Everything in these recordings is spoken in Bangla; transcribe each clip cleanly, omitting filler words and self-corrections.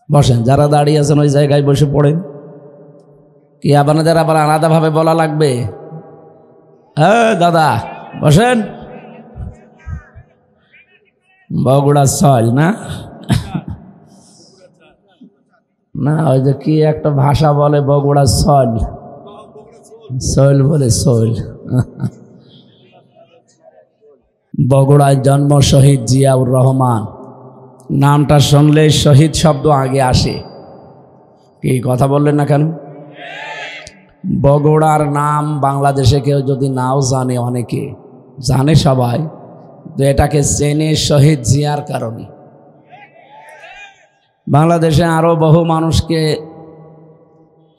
বসেন, যারা দাঁড়িয়ে আছেন ওই জায়গায় বসে পড়েন। কি আপনাদের আবার আলাদাভাবে বলা লাগবে? হ্যাঁ দাদা বসেন। বগুড়া সল না, না ওই যে কি একটা ভাষা বলে বগুড়া সল, সৈল বলে সৈল। বগুড়ায় জন্ম শহীদ জিয়াউর রহমান। নামটা শুনলে শহীদ শব্দ আগে আসে। কি কথা বললেন না কেন? বগুড়ার নাম বাংলাদেশে কেউ যদি নাও জানে, অনেকে জানে, সবাই তো এটাকে চেনে শহীদ জিয়ার কারণে। বাংলাদেশে আরো বহু মানুষকে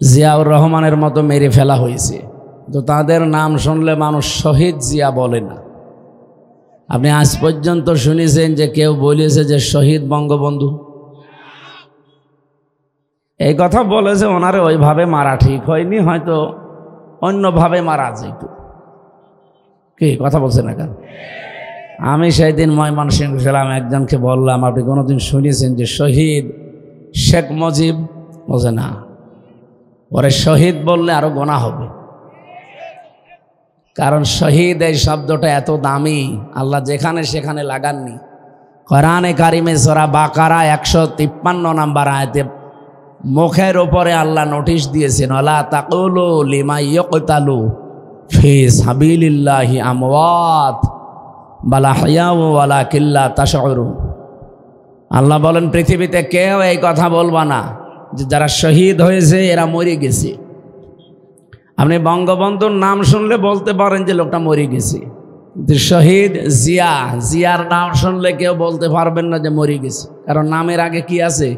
জিয়াউর রহমানের মতো মেরে ফেলা হয়েছে, তো তাদের নাম শুনলে মানুষ শহীদ জিয়া বলে না। আপনি আজ পর্যন্ত শুনেছেন যে কেউ বলেছে যে শহীদ বঙ্গবন্ধু? এই কথা বলেছে, ওনারে ওইভাবে মারা ঠিক হয়নি, হয়তো অন্যভাবে মারা যেত। কি কথা বলছে না কেন? আমি সেই দিন ময়মনসিংহ ছিলাম, একজনকে বললাম আপনি কোনোদিন শুনেছেন যে শহীদ শেখ মুজিব? বলছে না। ওরে শহীদ বললে আরো গোনা হবে, কারণ শহীদ এই শব্দটা এত দামি, আল্লাহ যেখানে সেখানে লাগাননি। কোরআনে কারিমে সূরা বাকারা 153 নম্বর আয়াতে মুখের উপরে আল্লাহ নোটিশ দিয়েছেন, ওয়ালা তাকুলু লিমা ইয়ুকতালু ফি সাবিলিল্লাহি আমওয়াত বাল আহইয়াউ ওয়ালাকিন লা তাশউরুন। আল্লাহ বলেন পৃথিবীতে কেউ এই কথা বলবা না যে যারা শহীদ হয়েছে এরা মরে গেছে। আপনি বঙ্গবন্ধুর নাম শুনলে বলতে পারেন যে লোকটা মরে গেছে, কিন্তু শহীদ জিয়া, জিয়ার নাম শুনলে কেউ বলতে পারবেন না যে মরে গেছে, কারণ নামের আগে কি আছে?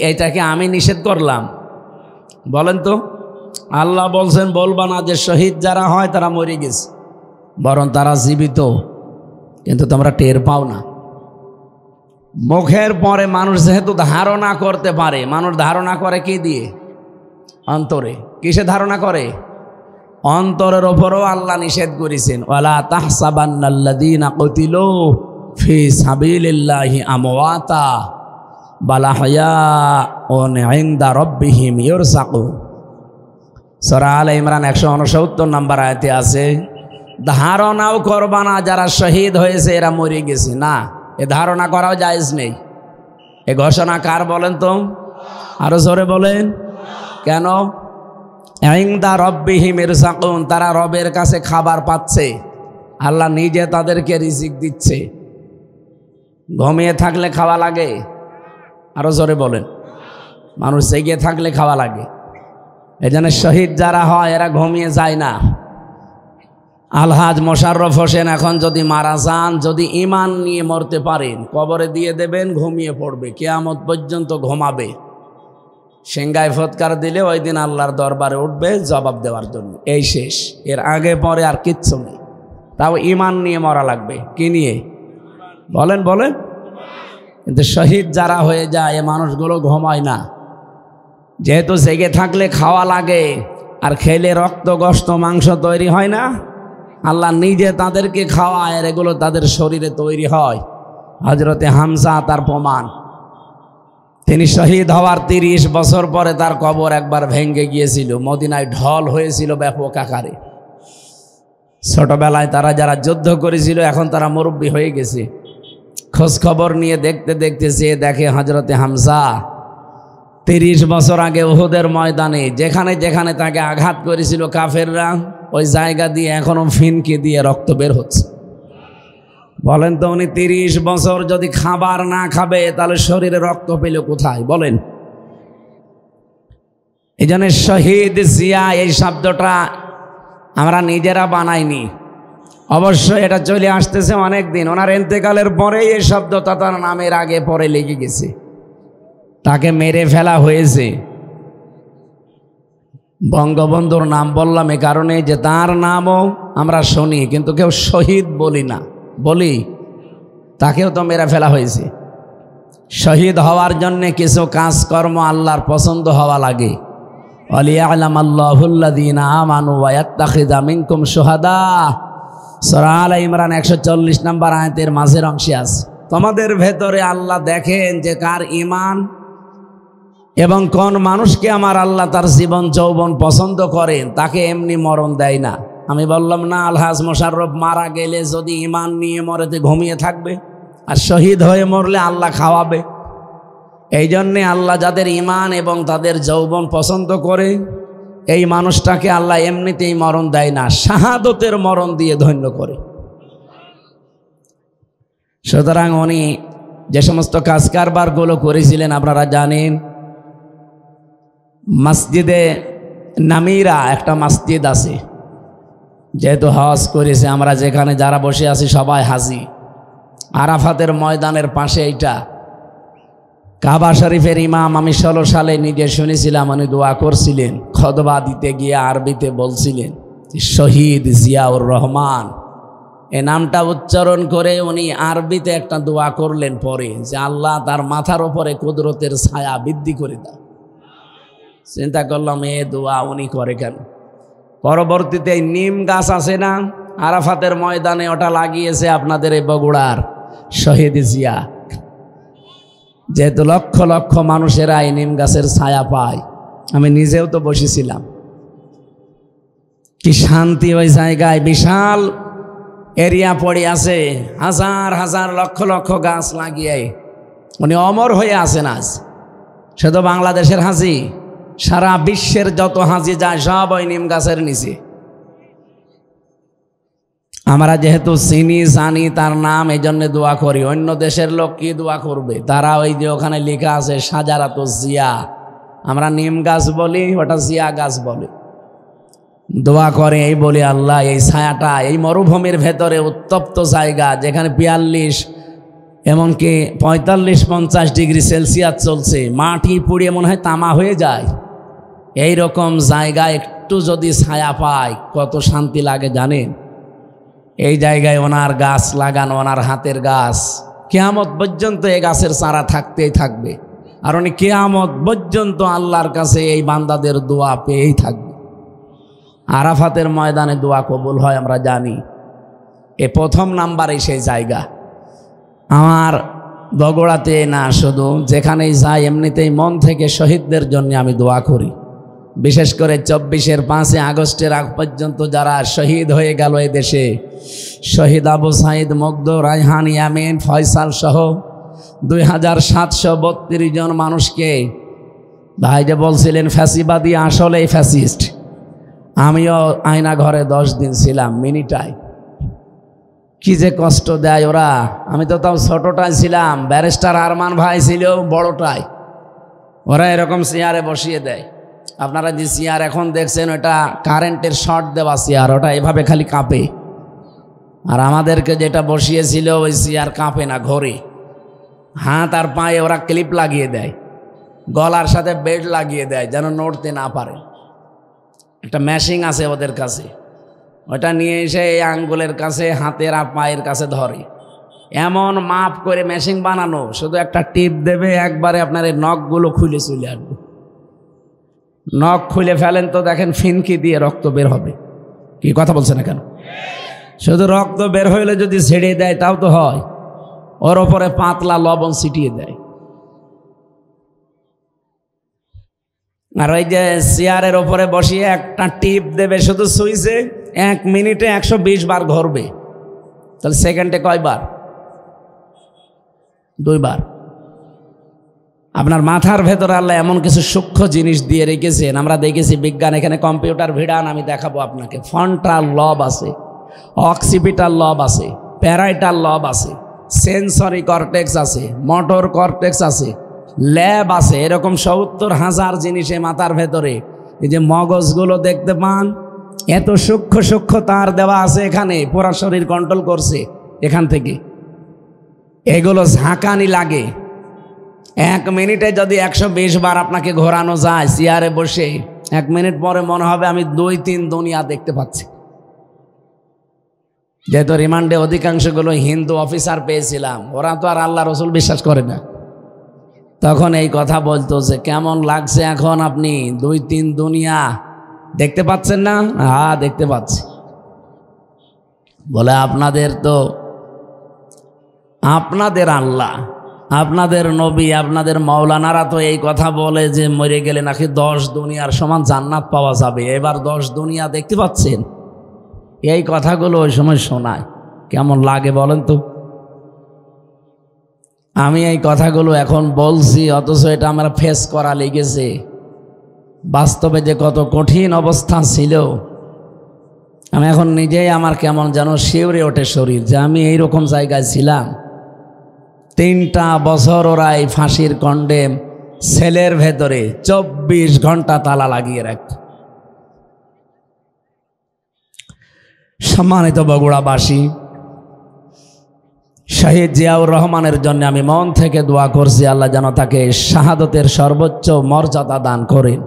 এইটাকে আমি নিষেধ করলাম? বলেন তো। আল্লাহ বলছেন বলবা না যে শহীদ যারা হয় তারা মরে গেছে, বরং তারা জীবিত, কিন্তু তোমরা টের পাও না। মুখের পরে মানুষ যেহেতু ধারণা করতে পারে, মানুষ ধারণা করে কি দিয়ে? অন্তরে। কিসে ধারণা করে? অন্তরের ওপরও আল্লাহ নিষেধ করেছেন, ওয়ালা তাহসাবান্নাল্লাযীনা কুতিলু ফি সাবিলিল্লাহি আমওয়াতা বাল আহইয়াউন ইনদা রাব্বিহিম ইরযাকুন। সূরা আলে ইমরান 169 নম্বর আয়াতে আছে, ধারণাও করবা না যারা শহীদ হয়েছে এরা মরে গেছে, না, এ ধারণা করাও জায়েজ নেই। এ ঘোষণা কার বলেন তো? আরো জোরে বলেন। কেন? ইনদা রাব্বিহিম ইরযাকুন, তারা রবের কাছে খাবার পাচ্ছে, আল্লাহ নিজে তাদেরকে রিজিক দিচ্ছে। ঘুমিয়ে থাকলে খাওয়া লাগে? আরো জোরে বলেন। মানুষ জেগে থাকলে খাওয়া লাগে। এই জন্য শহীদ যারা হয় এরা ঘুমিয়ে যায় না। আলহাজ মোশাররফ হোসেন এখন যদি মারা যান, যদি ঈমান নিয়ে মরতে পারেন, কবরে দিয়ে দেবেন, ঘুমিয়ে পড়বে, কিয়ামত পর্যন্ত ঘুমাবে। সিংগায় ফৎকার দিলে ওই দিন আল্লাহর দরবারে উঠবে জবাব দেওয়ার জন্য। এই শেষ, এর আগে পরে আর কিচ্ছু নেই। তাও ঈমান নিয়ে মরা লাগবে। কি নিয়ে? বলেন বলেন। কিন্তু শহীদ যারা হয়ে যায় এ মানুষগুলো ঘুমায় না, যেহেতু জেগে থাকলে খাওয়া লাগে, আর খেলে রক্ত গোশত মাংস তৈরি হয় না, আল্লাহ নিজে তাদেরকে খাওয়ায়, আর এগুলো তাদের শরীরে তৈরি হয়। হযরতে হামজা তার প্রমাণ। তিনি শহীদ হওয়ার 30 বছর পরে তার কবর একবার ভেঙে গিয়েছিল, মদিনায় ঢল হয়েছিল ব্যাপক আকারে। ছোটবেলায় তারা যারা যুদ্ধ করেছিল এখন তারা মুরব্বী হয়ে গেছে, খোঁজ খবর নিয়ে দেখতে দেখতে যে দেখে হযরতে হামজা 30 বছর আগে উহুদের ময়দানে যেখানে যেখানে তাকে আঘাত করেছিল কাফেররা, ওই জায়গা দিয়ে এখনো ফিনকি দিয়ে রক্ত বের হচ্ছে। বলেন তো, উনি 30 বছর যদি খাবার না খাবে তাহলে শরীরে রক্ত পেল কোথায়? বলেন। এই জন্য শহীদ জিয়া এই শব্দটা আমরা নিজেরা বানাইনি, অবশ্যই এটা চলে আসতেছে অনেক দিন। ওনার ইন্তেকালের পরেই এই শব্দটা তার নামের আগে পরে লেগে গেছে, তাকে মেরে ফেলা হয়েছে। বঙ্গবন্ধুর নাম বললাম এ কারণে যে তার নামও আমরা শুনি, কিন্তু কেউ শহীদ বলি না। বলি তাকেও তো মেরে ফেলা হয়েছে। শহীদ হওয়ার জন্য কিছু কাজকর্ম আল্লাহর পছন্দ হওয়া লাগে। ওয়ালিয়ালামাল্লাহুল্লাযীনা আমানু ওয়া ইয়াত্তাখিযা মিনকুম শুহাদা সূরা আলে ইমরান 140 নম্বর আয়াতের মাঝের অংশে আছে। তোমাদের ভেতরে আল্লাহ দেখেন যে কার ঈমান এবং কোন মানুষকে আমার আল্লাহ তার জীবন যৌবন পছন্দ করেন, তাকে এমনি মরণ দেয় না। আমি বললাম না আলহাজ মোশাররফ মারা গেলে যদি ঈমান নিয়ে মরেতে ঘুমিয়ে থাকবে, আর শহীদ হয়ে মরলে আল্লাহ খাওয়াবে। এই জন্যে আল্লাহ যাদের ঈমান এবং তাদের যৌবন পছন্দ করে, এই মানুষটাকে আল্লাহ এমনিতেই মরণ দেয় না, শাহাদতের মরণ দিয়ে ধন্য করে। সুতরাং উনি যে সমস্ত কাজ কারবারগুলো করেছিলেন আপনারা জানেন। মসজিদে নামিরা একটা মসজিদ আছে, যেহেতু হজ করেছে, আমরা যেখানে যারা বসে আছি সবাই হাজি। আরাফাতের ময়দানের পাশে এইটা কাবা শরীফের ইমাম। আমি 16 সালে নিজে শুনেছিলাম, উনি দোয়া করছিলেন, খুতবা দিতে গিয়ে আরবিতে বলছিলেন শহীদ জিয়াউর রহমান, এ নামটা উচ্চারণ করে উনি আরবিতে একটা দোয়া করলেন পরে, যে আল্লাহ তার মাথার ওপরে কুদরতের ছায়া বৃদ্ধি করে দাও। চিন্তা করলাম এ দোয়া উনি করে কেন। পরবর্তীতে নিম গাছ আছে না আরাফাতের ময়দানে, ওটা লাগিয়েছে আপনাদের এই বগুড়ার শহীদ জিয়া। যেহেতু লক্ষ লক্ষ মানুষেরা এই নিম গাছের ছায়া পায়, আমি নিজেও তো বসেছিলাম। কি শান্তি ওই জায়গায়, বিশাল এরিয়া পড়ে আছে, হাজার হাজার লক্ষ লক্ষ গাছ লাগিয়ে উনি অমর হয়ে আছেন। আজ শুধু বাংলাদেশের হাজি, সারা বিশ্বের যত হাজি যায় সব ওই নিম গাছের নিচে। আমরা যেহেতু চিনি জানি তার নাম, এই জন্য দোয়া করি। অন্য দেশের লোক কি দোয়া করবে? তারা ওই যে ওখানে লেখা আছে সাজারাত জিয়া, আমরা নিম গাছ বলি, ওটা জিয়া গাছ বলে। দোয়া করে এই বলি, আল্লাহ এই ছায়াটা এই মরুভূমির ভেতরে উত্তপ্ত জায়গা, যেখানে 42 এমনকি 45-50 ডিগ্রি সেলসিয়াস চলছে, মাটি পুড়িয়ে মনে হয় তামা হয়ে যায়, এই রকম জায়গায় একটু যদি ছায়া পায় কত শান্তি লাগে জানেন। এই জায়গায় ওনার গাছ লাগানো, ওনার হাতের গাছ, কিয়ামত পর্যন্ত এই গাছের চারা থাকতেই থাকবে। আর উনি কিয়ামত পর্যন্ত আল্লাহর কাছে এই বান্দাদের দোয়া পেয়েই থাকবে। আরাফাতের ময়দানে দোয়া কবুল হয় আমরা জানি। এ প্রথম নাম্বারে সেই জায়গা। আমার বগুড়াতে না, শুধু যেখানেই যাই এমনিতেই মন থেকে শহীদদের জন্য আমি দোয়া করি। বিশেষ করে 24-এর 5 আগস্টের আগ পর্যন্ত যারা শহীদ হয়ে গেল এ দেশে, শহীদ আবু সাইদ, মুগ্ধ, রায়হান, ইয়ামিন, ফয়সাল সহ 2732 জন মানুষকে, ভাই যে বলছিলেন ফ্যাসিবাদী, আসলেই ফ্যাসিস্ট। আমিও আয়না ঘরে 10 দিন ছিলাম, মিনিটায়। কি যে কষ্ট দেয় ওরা। আমি তো তাও ছোটটাই ছিলাম, ব্যারিস্টার আরমান ভাই ছিল বড়টাই। ওরা এরকম চেয়ারে বসিয়ে দেয়। আপনারা যে চেয়ার এখন দেখছেন ওটা কারেন্টের শর্ট দেওয়া চেয়ার, ওটা এভাবে খালি কাঁপে। আর আমাদেরকে যেটা বসিয়েছিল ওই চেয়ার কাঁপে না, ঘরে। হাত আর পায়ে ওরা ক্লিপ লাগিয়ে দেয়, গলার সাথে বেল্ট লাগিয়ে দেয় যেন নড়তে না পারে। একটা মেশিন আছে ওদের কাছে, ওটা নিয়ে এসে এই আঙ্গুলের কাছে, হাতের আর পায়ের কাছে ধরে। এমন মাপ করে মেশিন বানানো, শুধু একটা টিপ দেবে, একবারে আপনার এই নখগুলো খুলে চলে আসবে। নখ খুলে ফেলেন তো দেখেন ফিনকি দিয়ে রক্ত বের হবে। কি কথা বলছে না কেন? শুধু রক্ত বের হইলে যদি ছেড়ে দেয় তাও তো হয়, ওর ওপরে পাতলা লবণ ছিটিয়ে দেয়। আর ওই যে চেয়ারের ওপরে বসিয়ে একটা টিপ দেবে শুধু সুইচে, 1 মিনিটে 120 বার ঘুরবে। তাহলে সেকেন্ডে কয়বার? 2 বার। আপনার মাথার ভেতরে আল্লাহ এমন কিছু সূক্ষ্ম জিনিস দিয়ে রেখেছেন, আমরা দেখেছি বিজ্ঞান। এখানে কম্পিউটার ভিড়ান, আমি দেখাবো আপনাকে। ফ্রন্টাল লব আছে, অক্সিপিটাল লব আছে, প্যারাইটাল লব আছে, সেন্সরি কর্টেক্স আছে, মোটর কর্টেক্স আছে, ল্যাব আছে। এরকম 70,000 জিনিসে মাথার ভেতরে। এই যে মগজগুলো দেখতে পান, এত সূক্ষ্ম সূক্ষ্ম তার দেওয়া আছে এখানে, পুরা শরীর কন্ট্রোল করছে এখান থেকে। এগুলো ঝাঁকানি লাগে। 1 মিনিটে যদি 120 বার আপনাকে ঘোরানো যায় চেয়ারে বসে, 1 মিনিট পরে মনে হবে আমি 2-3 দুনিয়া দেখতে পাচ্ছি। যেহেতু রিমান্ডে অধিকাংশগুলো হিন্দু অফিসার পেয়েছিলাম, ওরা তো আর আল্লাহ রসুল বিশ্বাস করে না। তখন এই কথা বলতো যে কেমন লাগছে এখন, আপনি 2-3 দুনিয়া দেখতে পাচ্ছেন না? হ্যাঁ দেখতে পাচ্ছি। বলে আপনাদের তো আপনাদের আল্লাহ, আপনাদের নবী, আপনাদের মাওলানারা তো এই কথা বলে যে মরে গেলে নাকি 10 দুনিয়ার সমান জান্নাত পাওয়া যাবে। এবার 10 দুনিয়া দেখতে পাচ্ছেন? এই কথাগুলো ওই সময় শোনায়, কেমন লাগে বলেন তো? আমি এই কথাগুলো এখন বলছি, অথচ এটা আমার ফেস করা লেগেছে। বাস্তবে যে কত কঠিন অবস্থা ছিল, আমি এখন নিজেই আমার কেমন যেন শিউরে ওঠে শরীর, যে আমি এইরকম জায়গায় ছিলাম। 3টা বছর ওরা এই ফাঁসির কন্ডেম সেলের ভেতরে 24 ঘন্টা তালা লাগিয়ে রাখত। সম্মানিত বগুড়াবাসী, শহীদ জিয়াউর রহমানের জন্য আমি মন থেকে দোয়া করছি, আল্লাহ যেন তাকে শাহাদতের সর্বোচ্চ মর্যাদা দান করেন।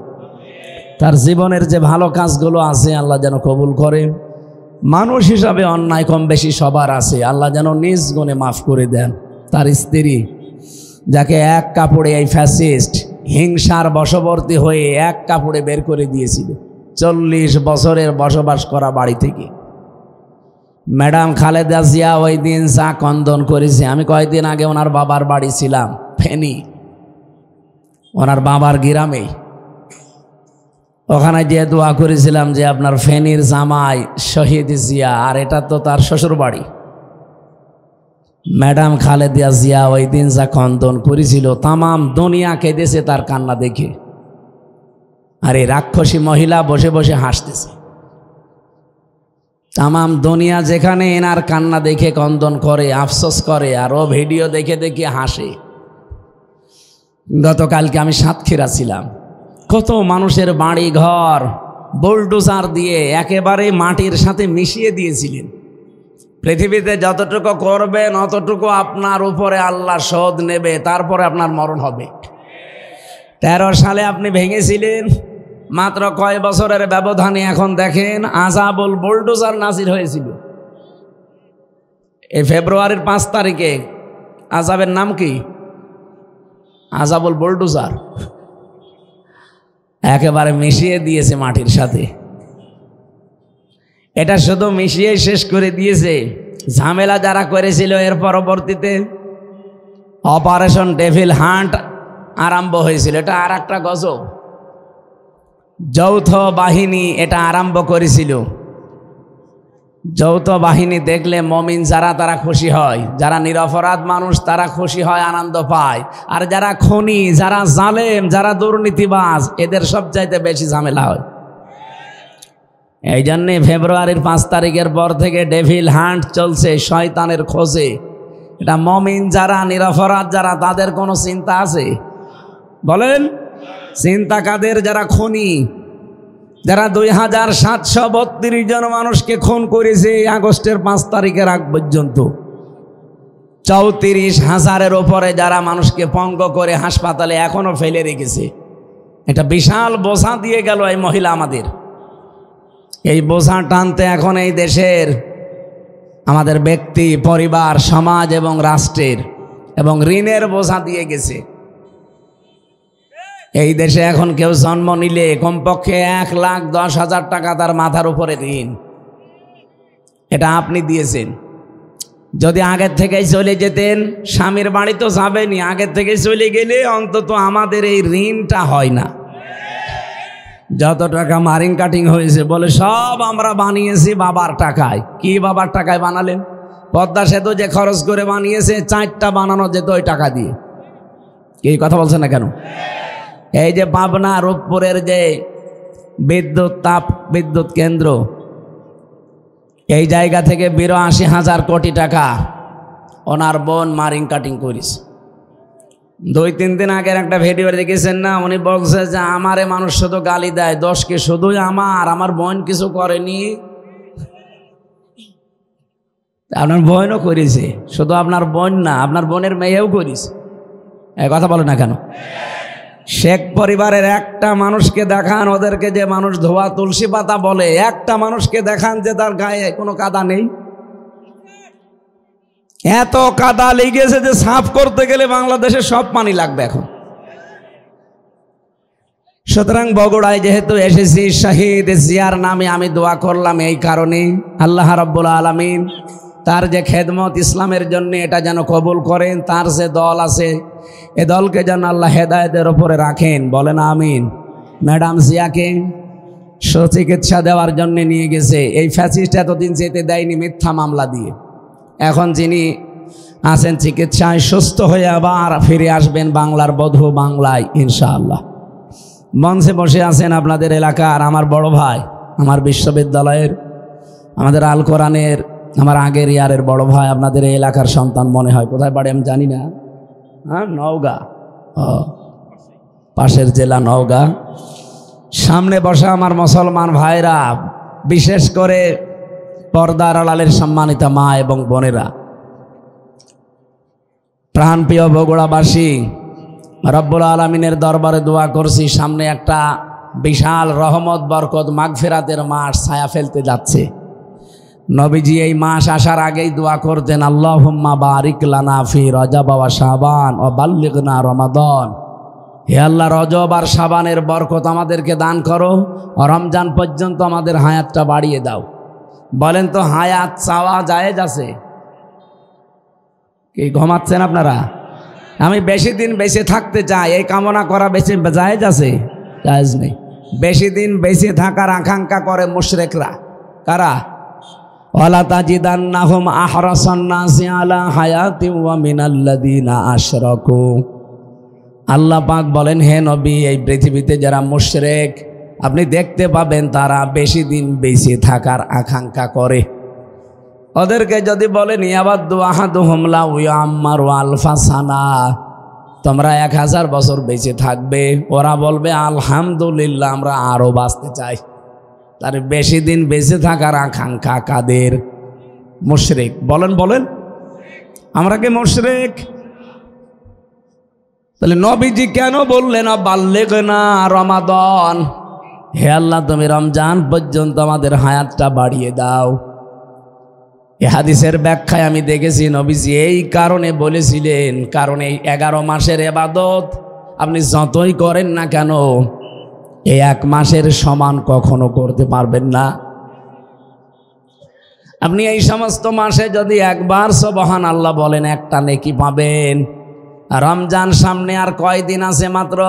তার জীবনের যে ভালো কাজগুলো আছে আল্লাহ যেন কবুল করেন। মানুষ হিসাবে অন্যায় কম বেশি সবার আছে, আল্লাহ যেন নিজ গুণে মাফ করে দেন। তার স্ত্রী, যাকে এক কাপড়ে এই ফ্যাসিস্ট হিংসার বশবর্তী হয়ে এক কাপড়ে বের করে দিয়েছিল 40 বছরের বসবাস করা বাড়ি থেকে, ম্যাডাম খালেদা জিয়া ওই দিন যা কন্দন করেছে। আমি কয়েকদিন আগে ওনার বাবার বাড়ি ছিলাম, ফেনী, ওনার বাবার গ্রামে। ওখানে যে দোয়া করেছিলাম যে আপনার ফেনীর জামাই শহীদ জিয়া, আর এটা তো তার শ্বশুর বাড়ি। ম্যাডাম খালেদা জিয়া ওই দিন যা কন্দন করেছিল, তামাম দুনিয়া কেঁদেছে তার কান্না দেখে। আর এই রাক্ষসী মহিলা বসে বসে হাসতেছে। তামাম দুনিয়া যেখানে এনার কান্না দেখে কন্দন করে, আফসোস করে, আর ও ভিডিও দেখে দেখে হাসে। গতকালকে আমি সাতক্ষীরা ছিলাম, কত মানুষের বাড়ি ঘর বুলডোজার দিয়ে একেবারে মাটির সাথে মিশিয়ে দিয়েছিলেন। পৃথিবীতে যতটুকু করবেন অতটুকু আপনার উপরে আল্লাহ শোধ নেবে, তারপরে আপনার মরণ হবে। 13 সালে আপনি ভেঙেছিলেন, মাত্র কয় বছরের ব্যবধানে এখন দেখেন আযাবুল বুলডোজার নাজির হয়েছিল। এই ফেব্রুয়ারির 5 তারিখে আযাবের নাম কি? আযাবুল বুলডোজার। একেবারে মিশিয়ে দিয়েছে মাটির সাথে। এটা শুধু মিশিয়ে শেষ করে দিয়েছে, ঝামেলা যারা করেছিল এর পরবর্তীতে অপারেশন ডেভিল হান্ট আরম্ভ হয়েছিল। এটা আর একটা গজব। যৌথ বাহিনী এটা আরম্ভ করেছিল। যৌথ বাহিনী দেখলে মমিন যারা তারা খুশি হয়, যারা নিরপরাধ মানুষ তারা খুশি হয়, আনন্দ পায়। আর যারা খুনি, যারা জালেম, যারা দুর্নীতিবাজ, এদের সবচাইতে বেশি ঝামেলা হয়। এই জন্যে ফেব্রুয়ারির 5 তারিখের পর থেকে ডেভিল হান্ট চলছে, শয়তানের খোঁজে। এটা মমিন যারা, নিরপরাধ যারা, তাদের কোনো চিন্তা আছে? বলেন, চিন্তা কাদের? যারা খুনি, যারা 2732 জন মানুষকে খুন করেছে আগস্টের 5 তারিখের আগ পর্যন্ত। 34,000-এর ওপরে যারা মানুষকে পঙ্গ করে হাসপাতালে এখনো ফেলে রেখেছে। এটা বিশাল বোঝা দিয়ে গেল এই মহিলা আমাদের। এই বোঝা টানতে এখন এই দেশের আমাদের ব্যক্তি, পরিবার, সমাজ এবং রাষ্ট্রের এবং ঋণের বোঝা দিয়ে গেছে। এই দেশে এখন কেউ জন্ম নিলে কমপক্ষে 1,10,000 টাকা তার মাথার উপরে ঋণ। এটা আপনি দিয়েছেন। যদি আগের থেকেই চলে যেতেন, স্বামীর বাড়ি তো যাবেনি, আগের থেকেই চলে গেলে অন্তত আমাদের এই ঋণটা হয় না। যত টাকা মারিং কাটিং হয়েছে বলে সব আমরা বানিয়েছি বাবার টাকায়। কি বাবার টাকায় বানালেন? পদ্মা সেতু যে খরচ করে বানিয়েছে, 4টা বানানো যেত ওই টাকা দিয়ে। এই কথা বলছে না কেন? এই যে পাবনা রূপপুরের যে তাপ বিদ্যুৎ কেন্দ্র, এই জায়গা থেকে 82,000 কোটি টাকা ওনার বোন মারিং কাটিং করেছে। 2-3 দিন আগের একটা ভিডিও দেখেছেন না? উনি বলছে যে আমারে মানুষ শুধু গালি দেয়, দোষকে শুধুই আমার বোন কিছু করেনি। আপনার বোনও করেছে, শুধু আপনার বোন না, আপনার বোনের মেয়েও করেছে। এই কথা বলে না কেন? শেখ পরিবারের একটা মানুষকে দেখান, ওদেরকে যে মানুষ ধোয়া তুলসী পাতা বলে, একটা মানুষকে দেখান যে তার গায়ে কোনো কাদা নেই। এত কাদা লেগেছে যে সাফ করতে গেলে বাংলাদেশে সব পানি লাগবে। এখন সুতরাং বগুড়ায় যেহেতু এসেছি, শহীদ জিয়ার নামে আমি দোয়া করলাম এই কারণে, আল্লাহ রাব্বুল আলামিন তার যে খেদমত ইসলামের জন্য এটা যেন কবুল করেন। তার যে দল আছে এ দলকে যেন আল্লাহ হেদায়েতের ওপরে রাখেন, বলেন আমিন। ম্যাডাম জিয়াকে সুচিকিৎসা দেওয়ার জন্য নিয়ে গেছে, এই ফ্যাসিস্ট এতদিন যেতে দেয়নি মিথ্যা মামলা দিয়ে। এখন যিনি আছেন চিকিৎসায়, সুস্থ হয়ে আবার ফিরে আসবেন বাংলার বধূ বাংলায় ইনশাআল্লাহ। মঞ্চে বসে আছেন আপনাদের এলাকার আমার বড় ভাই, আমার বিশ্ববিদ্যালয়ের, আমাদের আল কোরআনের, আমার আগের ইয়ারের বড় ভাই, আপনাদের এই এলাকার সন্তান মনে হয়। কোথায় বাড়ি আমি জানি না, হ্যাঁ নওগাঁ, পাশের জেলা নওগাঁ। সামনে বসা আমার মুসলমান ভাইরা, বিশেষ করে পর্দার আড়ালের সম্মানিতা মা এবং বোনেরা, প্রাণপ্রিয় বগুড়াবাসী, রব্বুল আলামিনের দরবারে দোয়া করছি, সামনে একটা বিশাল রহমত বরকত মাগফিরাতের মাস ছায়া ফেলতে যাচ্ছে। নবীজি এই মাস আসার আগেই দোয়া করতেন, আল্লাহুম্মা বারিক লানা ফি রজব ওয়া শাবান ওয়া বাল্লিগনা রমাদান। হে আল্লাহ, রজব আর শাবানের বরকত আমাদেরকে দান করো, রমজান পর্যন্ত আমাদের হায়াতটা বাড়িয়ে দাও। বলেন তো, হায়াত চাওয়া জায়েজ আছে কি? ঘুমাচ্ছেন আপনারা? আমি বেশি দিন বেঁচে থাকতে চাই, এই কামনা করা বেশি জায়েজ আছে? জায়েজ নেই। বেশি দিন বেঁচে থাকার আকাঙ্ক্ষা করে মুশরিকরা। কারা? ওয়ালা তাজিদান্নাহুম আহরাসান নাসি আলা হায়াতিন ওয়া মিনাল্লাযিনা আশরাকু। আল্লাহ পাক বলেন, হে নবী, এই পৃথিবীতে যারা মুশরিক আপনি দেখতে পাবেন তারা বেশি দিন বেঁচে থাকার আকাঙ্ক্ষা করে। ওদেরকে যদি বলেন ইয়াবাদু আহাদুহুম লাউ ইয়াম্মারু আলফা সানা, তোমরা 1000 বছর বেঁচে থাকবে, ওরা বলবে আলহামদুলিল্লাহ আমরা আরো বাঁচতে চাই। তার বেশি দিন বেঁচে থাকার আকাঙ্ক্ষা কাদের? মুশরিক। বলেন বলেন, আমরা কি মুশরিক? তাহলে নবীজি কেন বললেন বাল্লিগনা রমাদান? হে আল্লাহ, তুমি রমজান পর্যন্ত আমাদের হায়াতটা বাড়িয়ে দাও। এই হাদিসের ব্যাখ্যায় আমি দেখেছি নবীজি এই কারণে বলেছিলেন, কারণ এই 11 মাসের ইবাদত আপনি যতই করেন না কেন এই 1 মাসের সমান কখনো করতে পারবেন না। আপনি এই সমস্ত মাসে যদি একবার সুবহানাল্লাহ বলেন, একটা নেকি পাবেন। রমজান সামনে আর কয়দিন আছে? মাত্র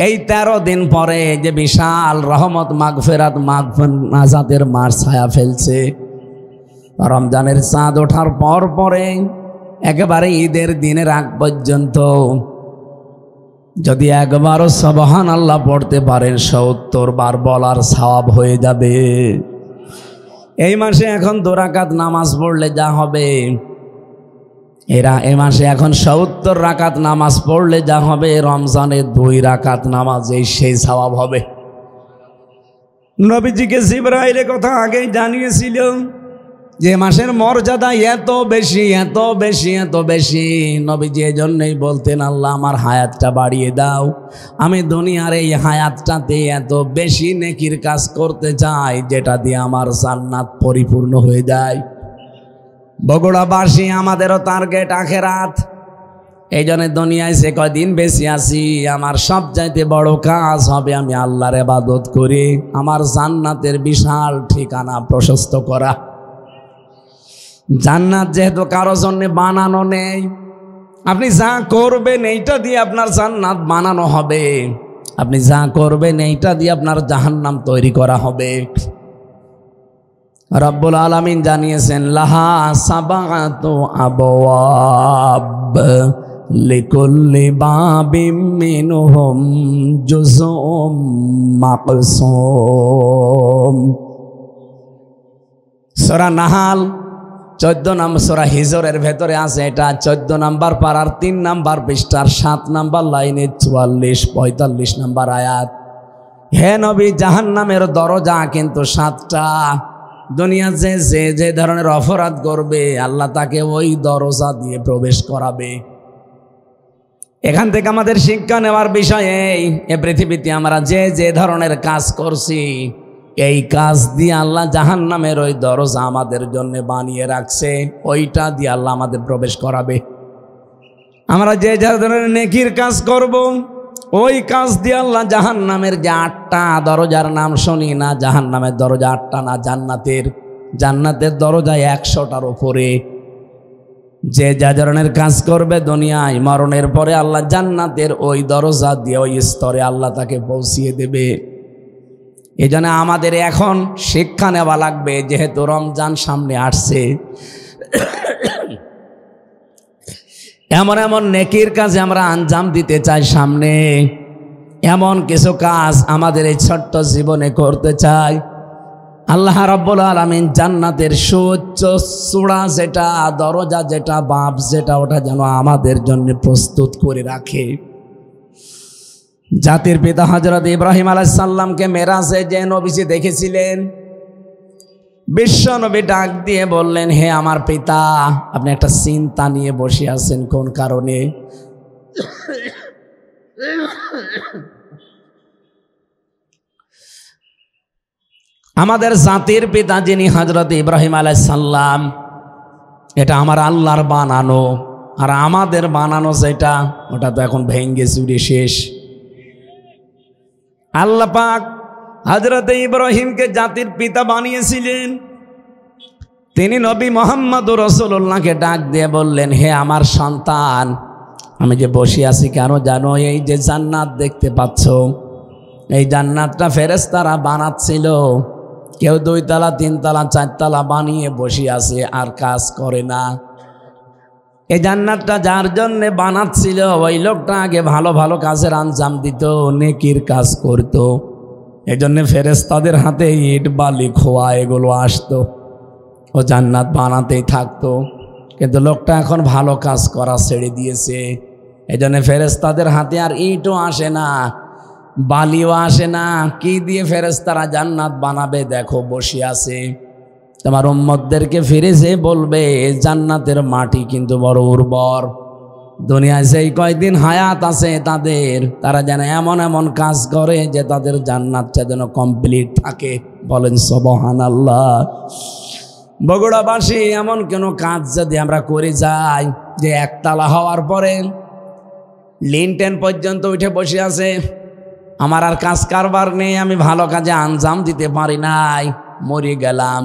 এই 13 দিন পরে যে বিশাল রহমত মাগফিরাত নাজাতের মাস ছায়া ফেলছে। রমজানের চাঁদ ওঠার পর পরে একেবারে ঈদের দিনের আগ পর্যন্ত যদি একবারও সুবহানাল্লাহ পড়তে পারেন 70 বার বলার সওয়াব হয়ে যাবে। এই মাসে এখন 2 রাকাত নামাজ পড়লে যা হবে, এই মাসে এখন 70 রাকাত নামাজ পড়লে যা হবে, রমজানে 2 রাকাত নামাজে সেই সওয়াব হবে। নবীজিকে জিবরাইল কথা আগেই জানিয়েছিল যে মাসের মর্যাদা এত বেশি, এত বেশি, এত বেশি। নবীজি এজন্যই বলতেন, আল্লাহ আমার হায়াতটা বাড়িয়ে দাও, আমি দুনিয়ার এই হায়াতটাতে এত বেশি নেকির কাজ করতে চাই যেটা দিয়ে আমার জান্নাত পরিপূর্ণ হয়ে যায়। বগুড়াবাসী, আমাদেরও টার্গেট আখেরাত। এই জন্য দুনিয়ায় সে কয়দিন বেশি আছি, আমার সবচাইতে বড় কাজ হবে আমি আল্লাহর ইবাদত করে আমার জান্নাতের বিশাল ঠিকানা প্রশস্ত করা। জান্নাত যেহেতু কারো জন্য বানানো নেই, আপনি যা করবেন এইটা দিয়ে আপনার জান্নাত বানানো হবে। আপনি যা করবেন এইটা দিয়ে আপনার জাহান্নাম তৈরি করা হবে। রব্বুল আলামিন জানিয়েছেন, লাহা সাবাতু আবওয়াব লিকুল্লি বাবিম মিনহুম জুজউম মাকসুম। সূরা নাহাল 14 নম্বর, সূরা হিজরের ভেতরে আছে এটা 14 নম্বর পারার 3 নম্বর পৃষ্ঠার 7 নম্বর লাইনে 44-45 নম্বর আয়াত। হে নবী, জাহান্নামের দরজা কিন্তু 7টা। দুনিয়া যে ধরনের অপরাধ করবে আল্লাহ তাকে ওই দরজা দিয়ে প্রবেশ করাবে। এখান থেকে আমাদের শিক্ষা নেওয়ার বিষয় এই পৃথিবীতে আমরা যে ধরনের কাজ করছি এই কাজ দিয়ে আল্লাহ জাহান্নামের ওই দরজা আমাদের জন্য বানিয়ে রাখছে, ওইটা দিয়ে আল্লাহ আমাদের প্রবেশ করাবে। আমরা যে ধরনের নেকির কাজ করব ওই কাজ দিয়ে আল্লাহ জাহান্নামের যে 8টা দরজার নাম শুনি না, জাহান্নামের দরজা 8টা না, জান্নাতের দরজা 100টার উপরে। যে যা ধরনের কাজ করবে দুনিয়ায়, মরণের পরে আল্লাহ জান্নাতের ওই দরজা দিয়ে ওই স্তরে আল্লাহ তাকে পৌঁছিয়ে দেবে। এই জন্য আমাদের এখন শিক্ষা নেওয়া লাগবে, যেহেতু রমজান সামনে আসছে, এমন এমন নেকির কাজে আমরা আঞ্জাম দিতে চাই সামনে, এমন কিছু কাজ আমাদের এই ছোট্ট জীবনে করতে চাই। আল্লাহ রাব্বুল আলামিন জান্নাতের সুউচ্চ চূড়া যেটা, দরজা যেটা, বাপ যেটা, ওটা যেন আমাদের জন্য প্রস্তুত করে রাখে। জাতির পিতা হযরত ইব্রাহিম আলাইহিস সালামকে মেরাজে যে নবীজি দেখেছিলেন, বিশ্ব নবী ডাক দিয়ে বললেন, হে আমার পিতা, আপনি একটা চিন্তা নিয়ে বসে আছেন, কোন কারণে? আমাদের জাতির পিতা যিনি হযরত ইব্রাহিম আলাইহিস সালাম, এটা আমার আল্লাহর বানানো, আর আমাদের বানানো যেটা, ওটা তো এখন ভেঙ্গে চুরে শেষ। আল্লাহ পাক হযরত ইব্রাহিমকে জাতির পিতা বানিয়েছিলেন। তিনি নবী মুহাম্মদুর রাসূলুল্লাহকে ডাক দিয়ে বললেন, হে আমার সন্তান, আমি যে বসে আছি কেন জানো? এই যে জান্নাত দেখতে পাচ্ছ, এই জান্নাতটা ফেরেশতারা বানাচ্ছিল। কেউ 2 তলা 3 তলা 4 তলা বানিয়ে বসে আছে আর কাজ করে না। এই জান্নাতটা যার জন্য বানাচ্ছিল, ওই লোকটা আগে ভালো ভালো কাজের আঞ্জাম দিত, নেকির কাজ করত। এই জন্য ফেরেশতাদের হাতে ইট বালি খোয়া এগুলো আসতো, ও জান্নাত বানাতেই থাকতো। কিন্তু লোকটা এখন ভালো কাজ করা ছেড়ে দিয়েছে। এই জন্য ফেরেশতাদের হাতে আর ইটও আসে না, বালিও আসে না। কি দিয়ে ফেরেশতারা জান্নাত বানাবে? দেখো বসে আছে। তোমার উম্মতদেরকে ফিরে যে বলবে, জান্নাতের মাটি কিন্তু বড় উর্বর। দুনিয়ায় যেই কয়দিন হায়াত আছে তাদের, তারা যেন এমন এমন কাজ করে যে তাদের জান্নাতটা যেন কমপ্লিট থাকে। বলেন সুবহানাল্লাহ। বগুড়াবাসী, এমন কোনো কাজ যদি আমরা করে যাই যে একতলা হওয়ার পরে লিনটেন পর্যন্ত উঠে বসে আছে, আমার আর কাজ কারবার নেই, আমি ভালো কাজে আঞ্জাম দিতে পারি নাই, মরে গেলাম।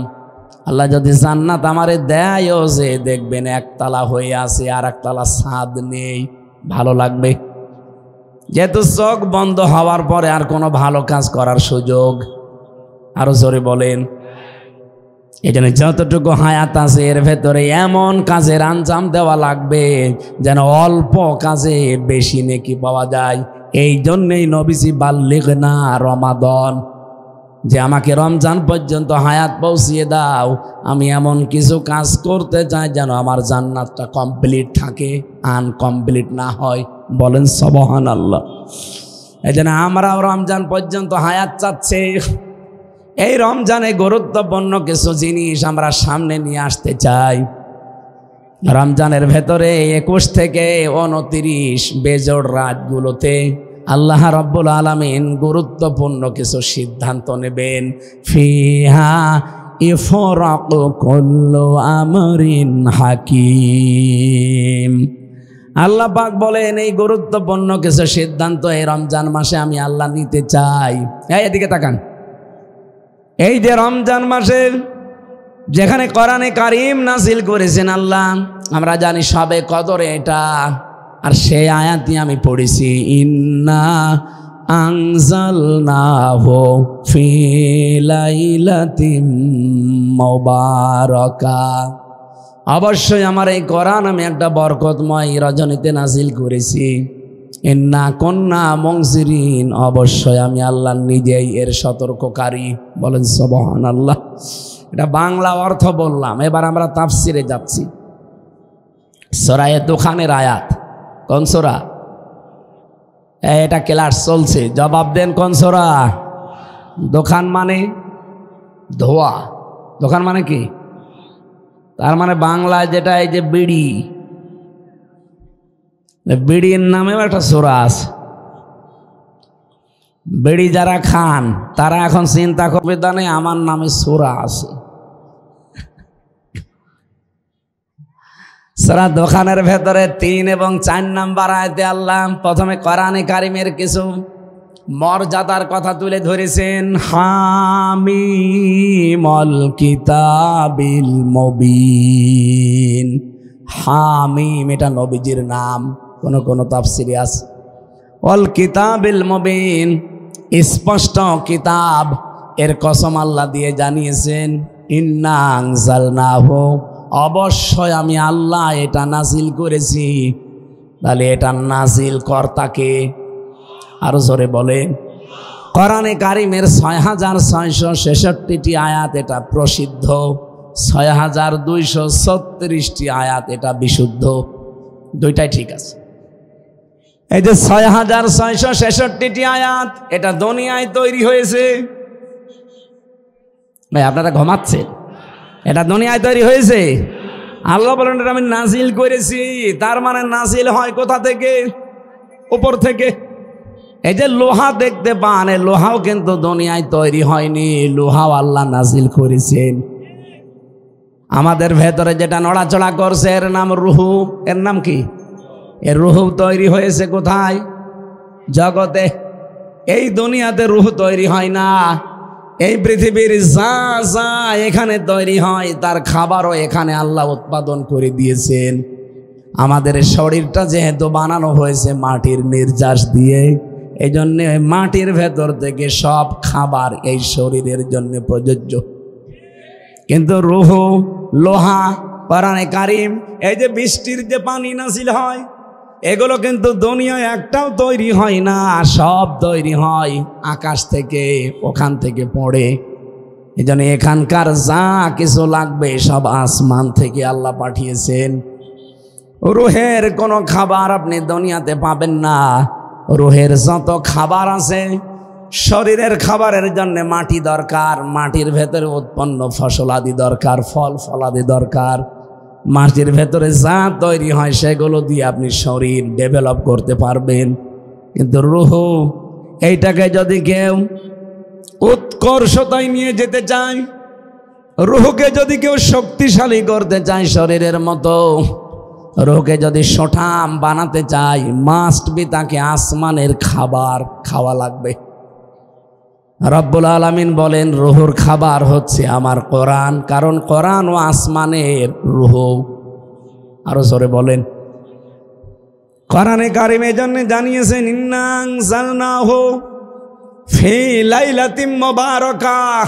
আল্লাহ যদি জান্নাত আমারে দেয়ও, যে দেখবেন একতলা হয়ে আছে আর একতলা ছাদ নেই, ভালো লাগবে? যেহেতু চোখ বন্ধ হওয়ার পরে আর কোনো ভালো কাজ করার সুযোগ, আরো জোরে বলেন। এই জন্য যতটুকু হায়াত আছে এর ভেতরে এমন কাজের আঞ্জাম দেওয়া লাগবে যেন অল্প কাজে বেশি নেকি পাওয়া যায়। এই জন্যেই নবীজি বাল্লিগনা রমাদান, যে আমাকে রমজান পর্যন্ত হায়াত পৌঁছিয়ে দাও, আমি এমন কিছু কাজ করতে চাই যেন আমার জান্নাতটা কমপ্লিট থাকে, আনকমপ্লিট না হয়। বলেন সুবহানাল্লাহ। এই জন্য আমরাও রমজান পর্যন্ত হায়াত চাচ্ছি। এই রমজানে গুরুত্বপূর্ণ কিছু জিনিস আমরা সামনে নিয়ে আসতে চাই। রমজানের ভেতরে 21 থেকে 29 বেজোড় রাতগুলোতে আল্লাহ রাব্বুল আলামিন গুরুত্বপূর্ণ কিছু সিদ্ধান্ত নেবেন। ফিহা ইফরাকু কুল্লু আমরিন হাকিম। আল্লাহ পাক বলেন, এই গুরুত্বপূর্ণ কিছু সিদ্ধান্ত এই রমজান মাসে আমি আল্লাহ নিতে চাই। এদিকে তাকান। এই যে রমজান মাসে যেখানে কোরআনে কারীম নাজিল করেছেন আল্লাহ, আমরা জানি সবে কদরে এটা, আর সেই আয়াতই আমি পড়েছি, ইন্না আনজালনাহু ফি লাইলাতিন মুবারাকাহ। অবশ্যই আমার এই কোরআন আমি একটা বরকতময় রজনীতে নাজিল করেছি। ইন্না কুন্না মুনজিরিন, অবশ্যই আমি আল্লাহ নিজেই এর সতর্ককারী। বলেন সুবহানাল্লাহ। এটা বাংলা অর্থ বললাম, এবার আমরা তাফসিরে যাচ্ছি। সূরা দুখানের আয়াত। কোন সূরা? এটা ক্লাস চলছে, জবাব দেন কোন সূরা? দোকান মানে ধোয়া। দোকান মানে কি? তার মানে বাংলায় যেটা, এই যে বিড়ি, বিড়ির নামেও একটা সূরা আছে। বিড়ি যারা খান তারা এখন চিন্তা করবে, জানে আমার নামে সূরা আছে। সূরা দোকানের ভেতরে 3 এবং 4 নাম্বার আয়াতে আল্লাহ প্রথমে কোরআনে কারিমের কিছু মর্যাদার কথা তুলে ধরেছেন। হামিমল কিতাবিল মুবিন। হামিম এটা নবীজির নাম, কোন তাফসিরে আছে। অল কিতাবিল মুবিন স্পষ্ট কিতাব, এর কসম আল্লাহ দিয়ে জানিয়েছেন ইন্না আনজালনাহু, অবশ্যই আমি আল্লাহ এটা নাজিল করেছি। তাহলে এটা নাজিল কর্তাকে, আরো জোরে বলে। কোরআনে কারিমের 6666টি আয়াত এটা প্রসিদ্ধ, 6236টি আয়াত এটা বিশুদ্ধ। দুইটাই ঠিক আছে। এই যে 6666টি আয়াত এটা দুনিয়ায় তৈরি হয়েছে। ভাই আপনারা ঘুমাচ্ছে, এটা দুনিয়ায় তৈরি হয়েছে। আল্লাহ বলেন এটা আমি নাজিল করেছি। তার মানে নাজিল হয় কোথা থেকে? উপর থেকে। এই যে লোহা দেখতে পান, এই লোহাও কিন্তু দুনিয়ায় তৈরি হয়নি, লোহাও আল্লাহ নাজিল করেছেন। আমাদের ভেতরে যেটা নড়াচড়া করছে এর নাম রুহু। এর নাম কি? এর রুহু তৈরি হয়েছে কোথায়? জগতে। এই দুনিয়াতে রুহু তৈরি হয় না। এই পৃথিবীর যা যা এখানে তৈরি হয় তার খাবারও এখানে আল্লাহ উৎপাদন করে দিয়েছেন। আমাদের শরীরটা যেহেতু বানানো হয়েছে মাটির নির্যাস দিয়ে, এই জন্যে মাটির ভেতর থেকে সব খাবার এই শরীরের জন্য প্রযোজ্য। কিন্তু রুহ, লোহা, কোরআনে কারিম, এই যে বৃষ্টির যে পানি নাজিল হয়, এগুলো কিন্তু দুনিয়ায় একটাও তৈরি হয় না, সব তৈরি হয় আকাশ থেকে, ওখান থেকে পড়ে। এই জন্য এখানকার যা কিছু লাগবে সব আসমান থেকে আল্লাহ পাঠিয়েছেন। রুহের কোনো খাবার আপনি দুনিয়াতে পাবেন না। রুহের যত খাবার আছে, শরীরের খাবারের জন্য মাটি দরকার, মাটির ভেতরে উৎপন্ন ফসল আদি দরকার, ফল ফলাদি দরকার। মাটির ভেতরে যা তৈরি হয় সেগুলো দিয়ে আপনি শরীর ডেভেলপ করতে পারবেন। কিন্তু রুহ, এইটাকে যদি কেউ উৎকর্ষতায় নিয়ে যেতে চায়, রুহকে যদি কেউ শক্তিশালী করতে চায় শরীরের মতো, রুহকে যদি সঠাম বানাতে চায়, মাস্ট বি তাকে আসমানের খাবার খাওয়া লাগবে। রব্বুল আলামিন বলেন রুহুর খাবার হচ্ছে আমার কোরআন, কারণ কোরআন ও আসমানের রুহ। আরো জোরে বলেন। কোরআনে কারিমে জন্য জানিয়েছেন ইন্না আনজালনাহু ফি লাইলাতিন মুবারাকাহ,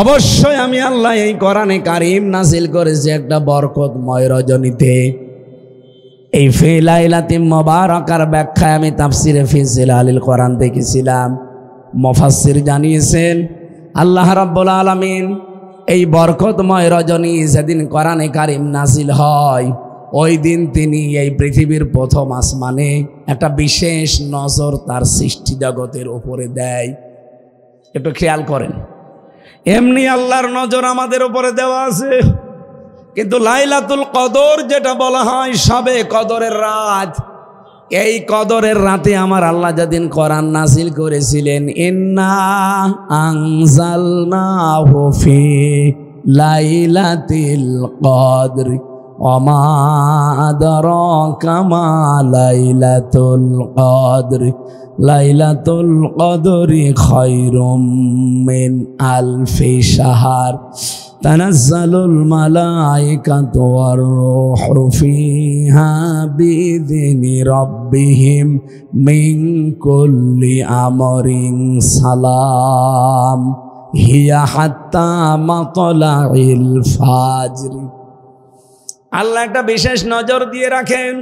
অবশ্যই আমি আল্লাহ এই কোরআনে কারিম নাজিল করেছি একটা বরকতময় রজনীতে। এই ফি লাইলাতিন মুবারাকার ব্যাখ্যায় আমি তাফসিরে ফি জিলালিল কোরআন দেখেছিলাম। মুফাসসির জানিয়েছেন আল্লাহ রাব্বুল আলামিন এই বরকতময় রজনী যেদিন কোরআনে কারিম নাজিল হয়, ওই দিন তিনি এই পৃথিবীর প্রথম আসমানে একটা বিশেষ নজর তার সৃষ্টি জগতের উপরে দেয়। একটু খেয়াল করেন, এমনি আল্লাহর নজর আমাদের উপরে দেওয়া আছে, কিন্তু লাইলাতুল কদর যেটা বলা হয় সবে কদরের রাত, এই কদরের রাতে আমার আল্লাহ যেদিন কোরআন নাজিল করেছিলেন ইন্না আনজালনাহু ফি লাইলাতিল কদর ওমা আদরাকা মা লাইলাতুল কদর লাইলাতুল কদরি খায়রুম মিন আলফি শাহর তানাজ্জালুল মালাইকাতু ওয়ার রূহু ফিহা বিইذনি রাব্বিহিম মিন কুল্লি আমরিন সালাম হিয়া হাত্তা মাতলাইল ফাজর। আল্লাহ একটা বিশেষ নজর দিয়ে রাখেন,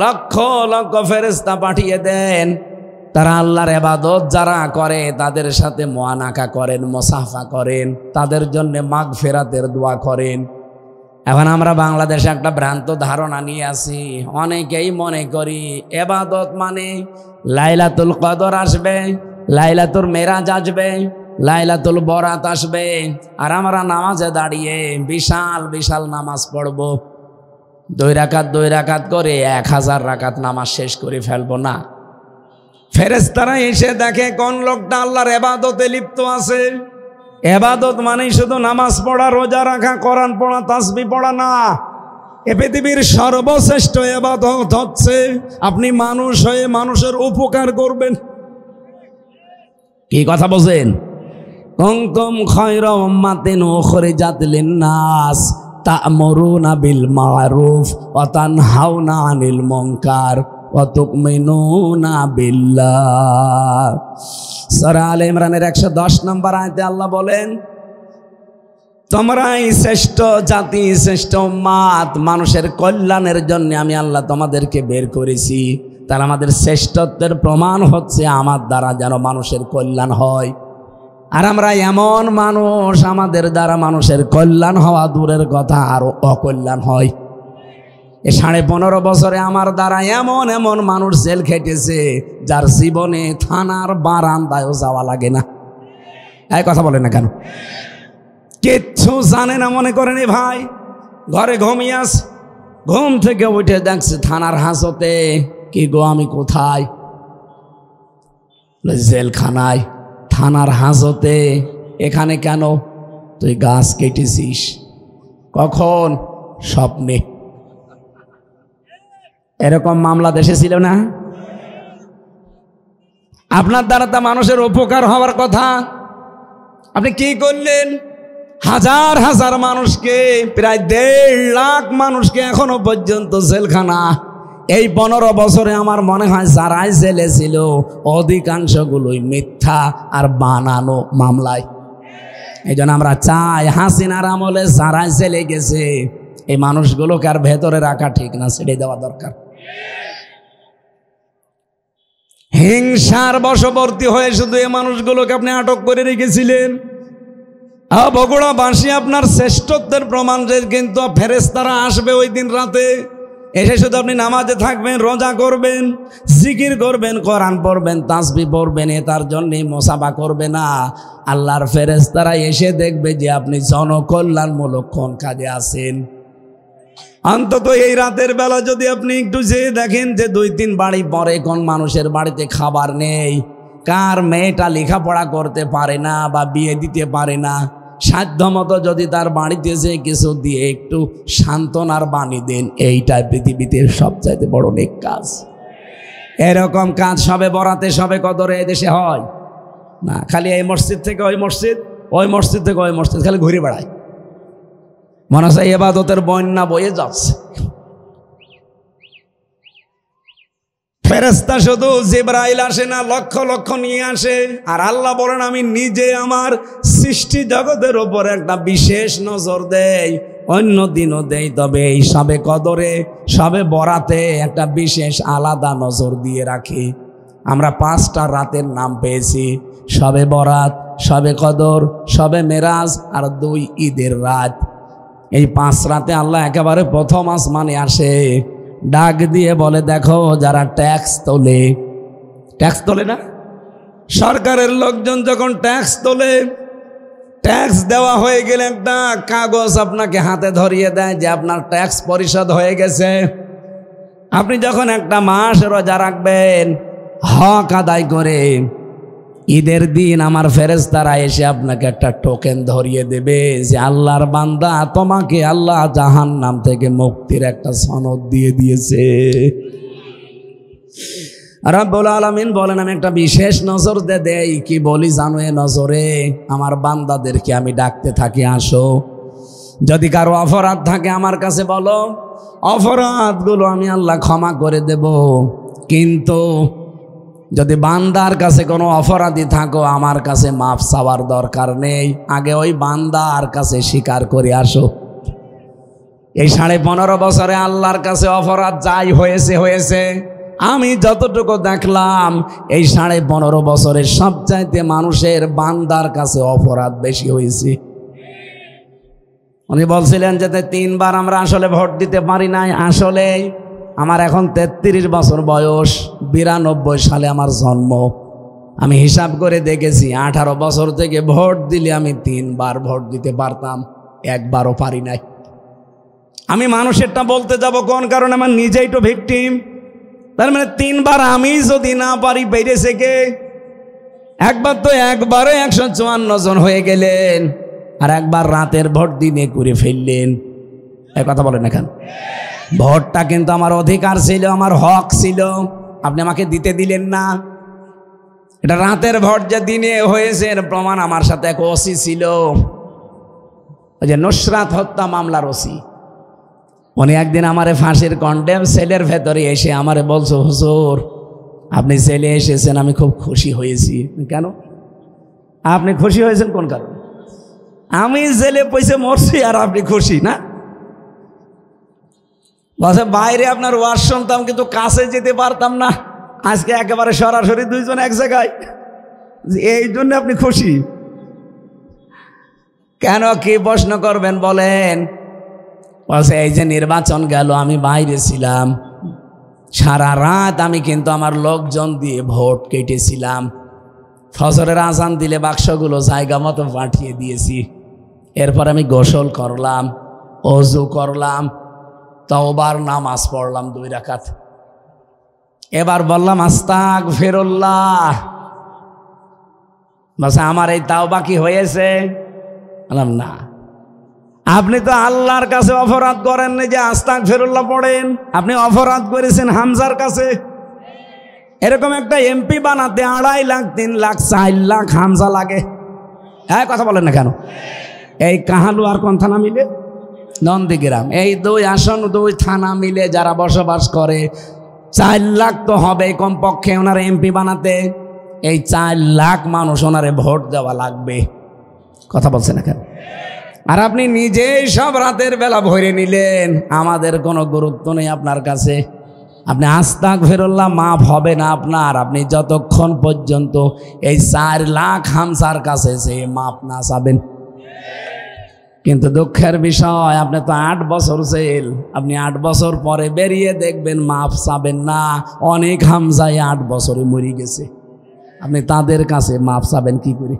লক্ষ লক্ষ ফেরেশতা পাঠিয়ে দেন, তারা আল্লাহর ইবাদত যারা করে তাদের সাথে মুআনাকা করেন, মুসাফা করেন, তাদের জন্য মাগফিরাতের দোয়া করেন। এখন আমরা বাংলাদেশে একটা ভ্রান্ত ধারণা নিয়ে আসি, অনেকেই মনে করি ইবাদত মানে লাইলাতুল কদর আসবে, লাইলাতুল মেরাজ আসবে, লাইলাতুল বরাত আসবে, আর আমরা নামাজে দাঁড়িয়ে বিশাল বিশাল নামাজ পড়ব, 2 রাকাত করে 1000 রাকাত নামাজ শেষ করে ফেলবো না। ফেরেশতারা এসে দেখে কোন লোকটা আল্লাহর ইবাদতে লিপ্ত আছে। ইবাদত মানে শুধু নামাজ পড়া, রোজা রাখা, কোরআন পড়া, তাসবিহ পড়া না। এ পৃথিবীর সর্বশ্রেষ্ঠ ইবাদত হচ্ছে আপনি মানুষ হয়ে মানুষের উপকার করবেন। কি কথা বলেন? কুনতুম খায়রা উম্মাতিন উখরিজাত লিন-নাস তা'মুরুনা বিল মা'রুফ ওয়া তানহাউনা আনিল মুনকার ওয়া তু'মিনুনা বিল্লাহ। সূরা আলে ইমরানের 110 নম্বর আয়াতে আল্লাহ বলেন, তোমরাই শ্রেষ্ঠ জাতি, শ্রেষ্ঠ উম্মাত, মানুষের কল্যাণের জন্য আমি আল্লাহ তোমাদেরকে বের করেছি। তার আমাদের শ্রেষ্ঠত্বের প্রমাণ হচ্ছে আমার দ্বারা যেন মানুষের কল্যাণ হয়। আর আমরা এমন মানুষ, আমাদের দ্বারা মানুষের কল্যাণ হওয়া দূরের কথা আরো অকল্যাণ হয়। এ 15.5 বছরে আমার দ্বারা এমন এমন মানুষ জেল খেটেছে যার জীবনে থানার বারান্দায়ও যাওয়া লাগে না। এই কথা বলে না কেন? কিচ্ছু জানে না মনে করেন ভাই। ঘরে ঘুমিয়ে আস, ঘুম থেকে উঠে দেখছে থানার হাজতে। কি গো আমি কোথায়? জেলখানায়। থানার হাজতে? এখানে কেন? তুই গাছ কেটেছিস। কখন? স্বপ্নে। এরকম মামলা দেশে ছিল না? আপনার দ্বারা তা মানুষের উপকার হওয়ার কথা, আপনি কি করলেন? হাজার হাজার মানুষকে, প্রায় 1.5 লাখ মানুষকে এখনো পর্যন্ত জেলখানা। এই 15 বছরে আমার মনে হয় যারাই জেলে ছিল অধিকাংশগুলোই মিথ্যা আর বানানো মামলায়। এই জন্য আমরা চাই হাসিনার আমলে যারাই জেলে গেছে এই মানুষগুলোকে আর ভেতরে রাখা ঠিক না, ছেড়ে দেওয়া দরকার। হিংসার বশবর্তী হয়ে শুধু এই মানুষগুলোকে আপনি আটক করে রেখেছিলেন। বগুড়াবাসী আপনার শ্রেষ্ঠত্বের প্রমাণ, কিন্তু ফেরেশতারা আসবে ওই দিন রাতে, এসে শুধু আপনি নামাজে থাকবেন, রোজা করবেন, জিকির করবেন, কোরআন পড়বেন, তাসবিহ পড়বেন, তার জন্যই মুসাফা করবে না। আল্লাহর ফেরেশতারা এসে দেখবে যে আপনি জনকল্যাণমূলক কোন কাজে আছেন। অন্তত এই রাতের বেলা যদি আপনি একটু যেয়ে দেখেন যে 2-3 বাড়ি পরে কোন মানুষের বাড়িতে খাবার নেই, কার মেয়েটা লেখাপড়া করতে পারে না বা বিয়ে দিতে পারে না, সাধ্যমতো যদি তার বাড়িতে যে কিছু দিয়ে একটু সান্ত্বনার বাণী দেন, এইটাই পৃথিবীতে সবচাইতে বড় নেক কাজ। এরকম কাজ সবে বরাতে, সবে কদরে এদেশে হয় না। খালি এই মসজিদ থেকে ওই মসজিদ, ওই মসজিদ থেকে ওই মসজিদ, খালি ঘুরে বেড়ায়। মনে হচ্ছে ইবাদতের বন্যা বয়ে যাচ্ছে। ফেরেশতা শুধু জিবরাইল আসে না, লক্ষ লক্ষ নিয়ে আসে। আর আল্লাহ বলেন আমি নিজে আমার সৃষ্টি জগতের ওপর একটা বিশেষ নজর দেই, অন্য দিনও দেই, তবে এই সবে কদরে, সবে বরাতে একটা বিশেষ আলাদা নজর দিয়ে রাখি। আমরা 5টা রাতের নাম পেয়েছি: সবে বরাত, সবে কদর, সবে মেরাজ আর 2 ঈদের রাত। এই 5 রাতে আল্লাহ একেবারে প্রথম আসমানে আসে, ডাক দিয়ে বলে, দেখো যারা ট্যাক্স তোলে না, সরকারের লোকজন যখন ট্যাক্স তোলে, ট্যাক্স দেওয়া হয়ে গেলে একটা কাগজ আপনাকে হাতে ধরিয়ে দেয় যে আপনার ট্যাক্স পরিশোধ হয়ে গেছে। আপনি যখন একটা মাস রোজা রাখবেন, হক আদায় করে, ঈদের দিন আমার ফেরেশতারা এসে আপনাকে একটা টোকেন ধরিয়ে দেবে যে আল্লাহর বান্দা, তোমাকে আল্লাহ জাহান্নাম থেকে মুক্তির একটা সনদ দিয়ে দিয়েছে। রাব্বুল আলামিন বলেন আমি একটা বিশেষ নজর দেই। কি বলি জানো? এ নজরে আমার বান্দাদেরকে আমি ডাকতে থাকি, আসো। যদি কারো অপরাধ থাকে আমার কাছে বলো, অপরাধগুলো আমি আল্লাহ ক্ষমা করে দেব। কিন্তু যদি বান্দার কাছে কোনো অপরাধী থাকো, আমার কাছে মাফ চাওয়ার দরকার নেই, আগে ওই বান্দার কাছে স্বীকার করে আসো। এই 15.5 বছরে আল্লাহর কাছে অপরাধ যাই হয়েছে, আমি যতটুকু দেখলাম এই 15.5 বছরে সবচাইতে মানুষের বান্দার কাছে অপরাধ বেশি হয়েছে। উনি বলছিলেন যে 3 বার আমরা আসলে ভোট দিতে পারি নাই। আসলে আমার এখন 33 বছর বয়স, 92 সালে আমার জন্ম। আমি হিসাব করে দেখেছি 18 বছর থেকে ভোট দিলে আমি 3 বার ভোট দিতে পারতাম, একবারও পারি নাই। আমি মানুষেরটা বলতে যাব কোন কারণে? আমার নিজেই তো ভিকটিম। তার মানে 3 বার আমি যদি না পারি, বেড়েছে কে? একবার তো একবারে 154 জন হয়ে গেলেন, আর একবার রাতের ভোট দিনে করে ফেললেন। এই কথা বলেন না কেন? ভোটটা কিন্তু আমার অধিকার ছিল, আমার হক ছিল, আপনি আমাকে দিতে দিলেন না। এটা রাতের ভোট যে দিনে হয়েছে এর প্রমাণ আমার সাথে এক ওসি ছিল, ওই যে নুসরাত হত্যা মামলার ওসি। উনি একদিন আমারে ফাঁসির কন্ডেম সেলের ভেতরে এসে আমারে বলছো, হুজুর আপনি জেলে এসেছেন, আমি খুব খুশি হয়েছি। কেন আপনি খুশি হয়েছেন কোন কারণে? আমি জেলে পয়সা মরছি আর আপনি খুশি না? বলছে বাইরে আপনার ওয়াজ শুনতাম কিন্তু কাছে যেতে পারতাম না, আজকে একেবারে সরাসরি দুইজন এক জায়গায়, এই জন্য আপনি খুশি। কেন কি প্রশ্ন করবেন বলেন? বলছে এই যে নির্বাচন গেল, আমি বাইরে ছিলাম সারা রাত, আমি কিন্তু আমার লোকজন দিয়ে ভোট কেটেছিলাম, ফজরের আজান দিলে বাক্সগুলো জায়গা মতো পাঠিয়ে দিয়েছি। এরপর আমি গোসল করলাম, ওযু করলাম, তওবার নামাজ পড়লাম 2 রাকাত। এবার বললাম আস্তাগফিরুল্লাহ। বলছে আমার এই তাওবা কি হয়েছে? বললাম না। আপনি তো আল্লাহর কাছে অপরাধ করেননি যে আস্তাগফিরুল্লাহ পড়েন, আপনি অপরাধ করেছেন হামজার কাছে। এরকম একটা এমপি বানাতে 2.5 লাখ 3 লাখ 4 লাখ হামজা লাগে। হ্যাঁ কথা বলেন না কেন? এই কাহালু আর কোন থানা মিলে? নন্দীগ্রাম। এই 2 আসন 2 থানা মিলে যারা বসবাস করে 4 লাখ তো হবে কমপক্ষে ওনার এমপি বানাতে। এই 4 লাখ মানুষ ওনারে ভোট দেওয়া লাগবে। কথা বলছেন না কেন? আর আপনি নিজেই সব রাতের বেলা ভরে নিলেন, আমাদের কোনো গুরুত্ব নেই আপনার কাছে। আপনি আস্তাগফিরুল্লাহ মাফ হবে না আপনার, আপনি যতক্ষণ পর্যন্ত এই 4 লাখ হামসার কাছে সে মাফ না চাবেন। কিন্তু দুঃখের বিষয় আপনি তো 8 বছর জেল, আপনি 8 বছর পরে বেরিয়ে দেখবেন মাফ চাবেন না। অনেক হামজায় 8 বছরে মরে গেছে, আপনি তাদের কাছে মাফ চাবেন কি করে?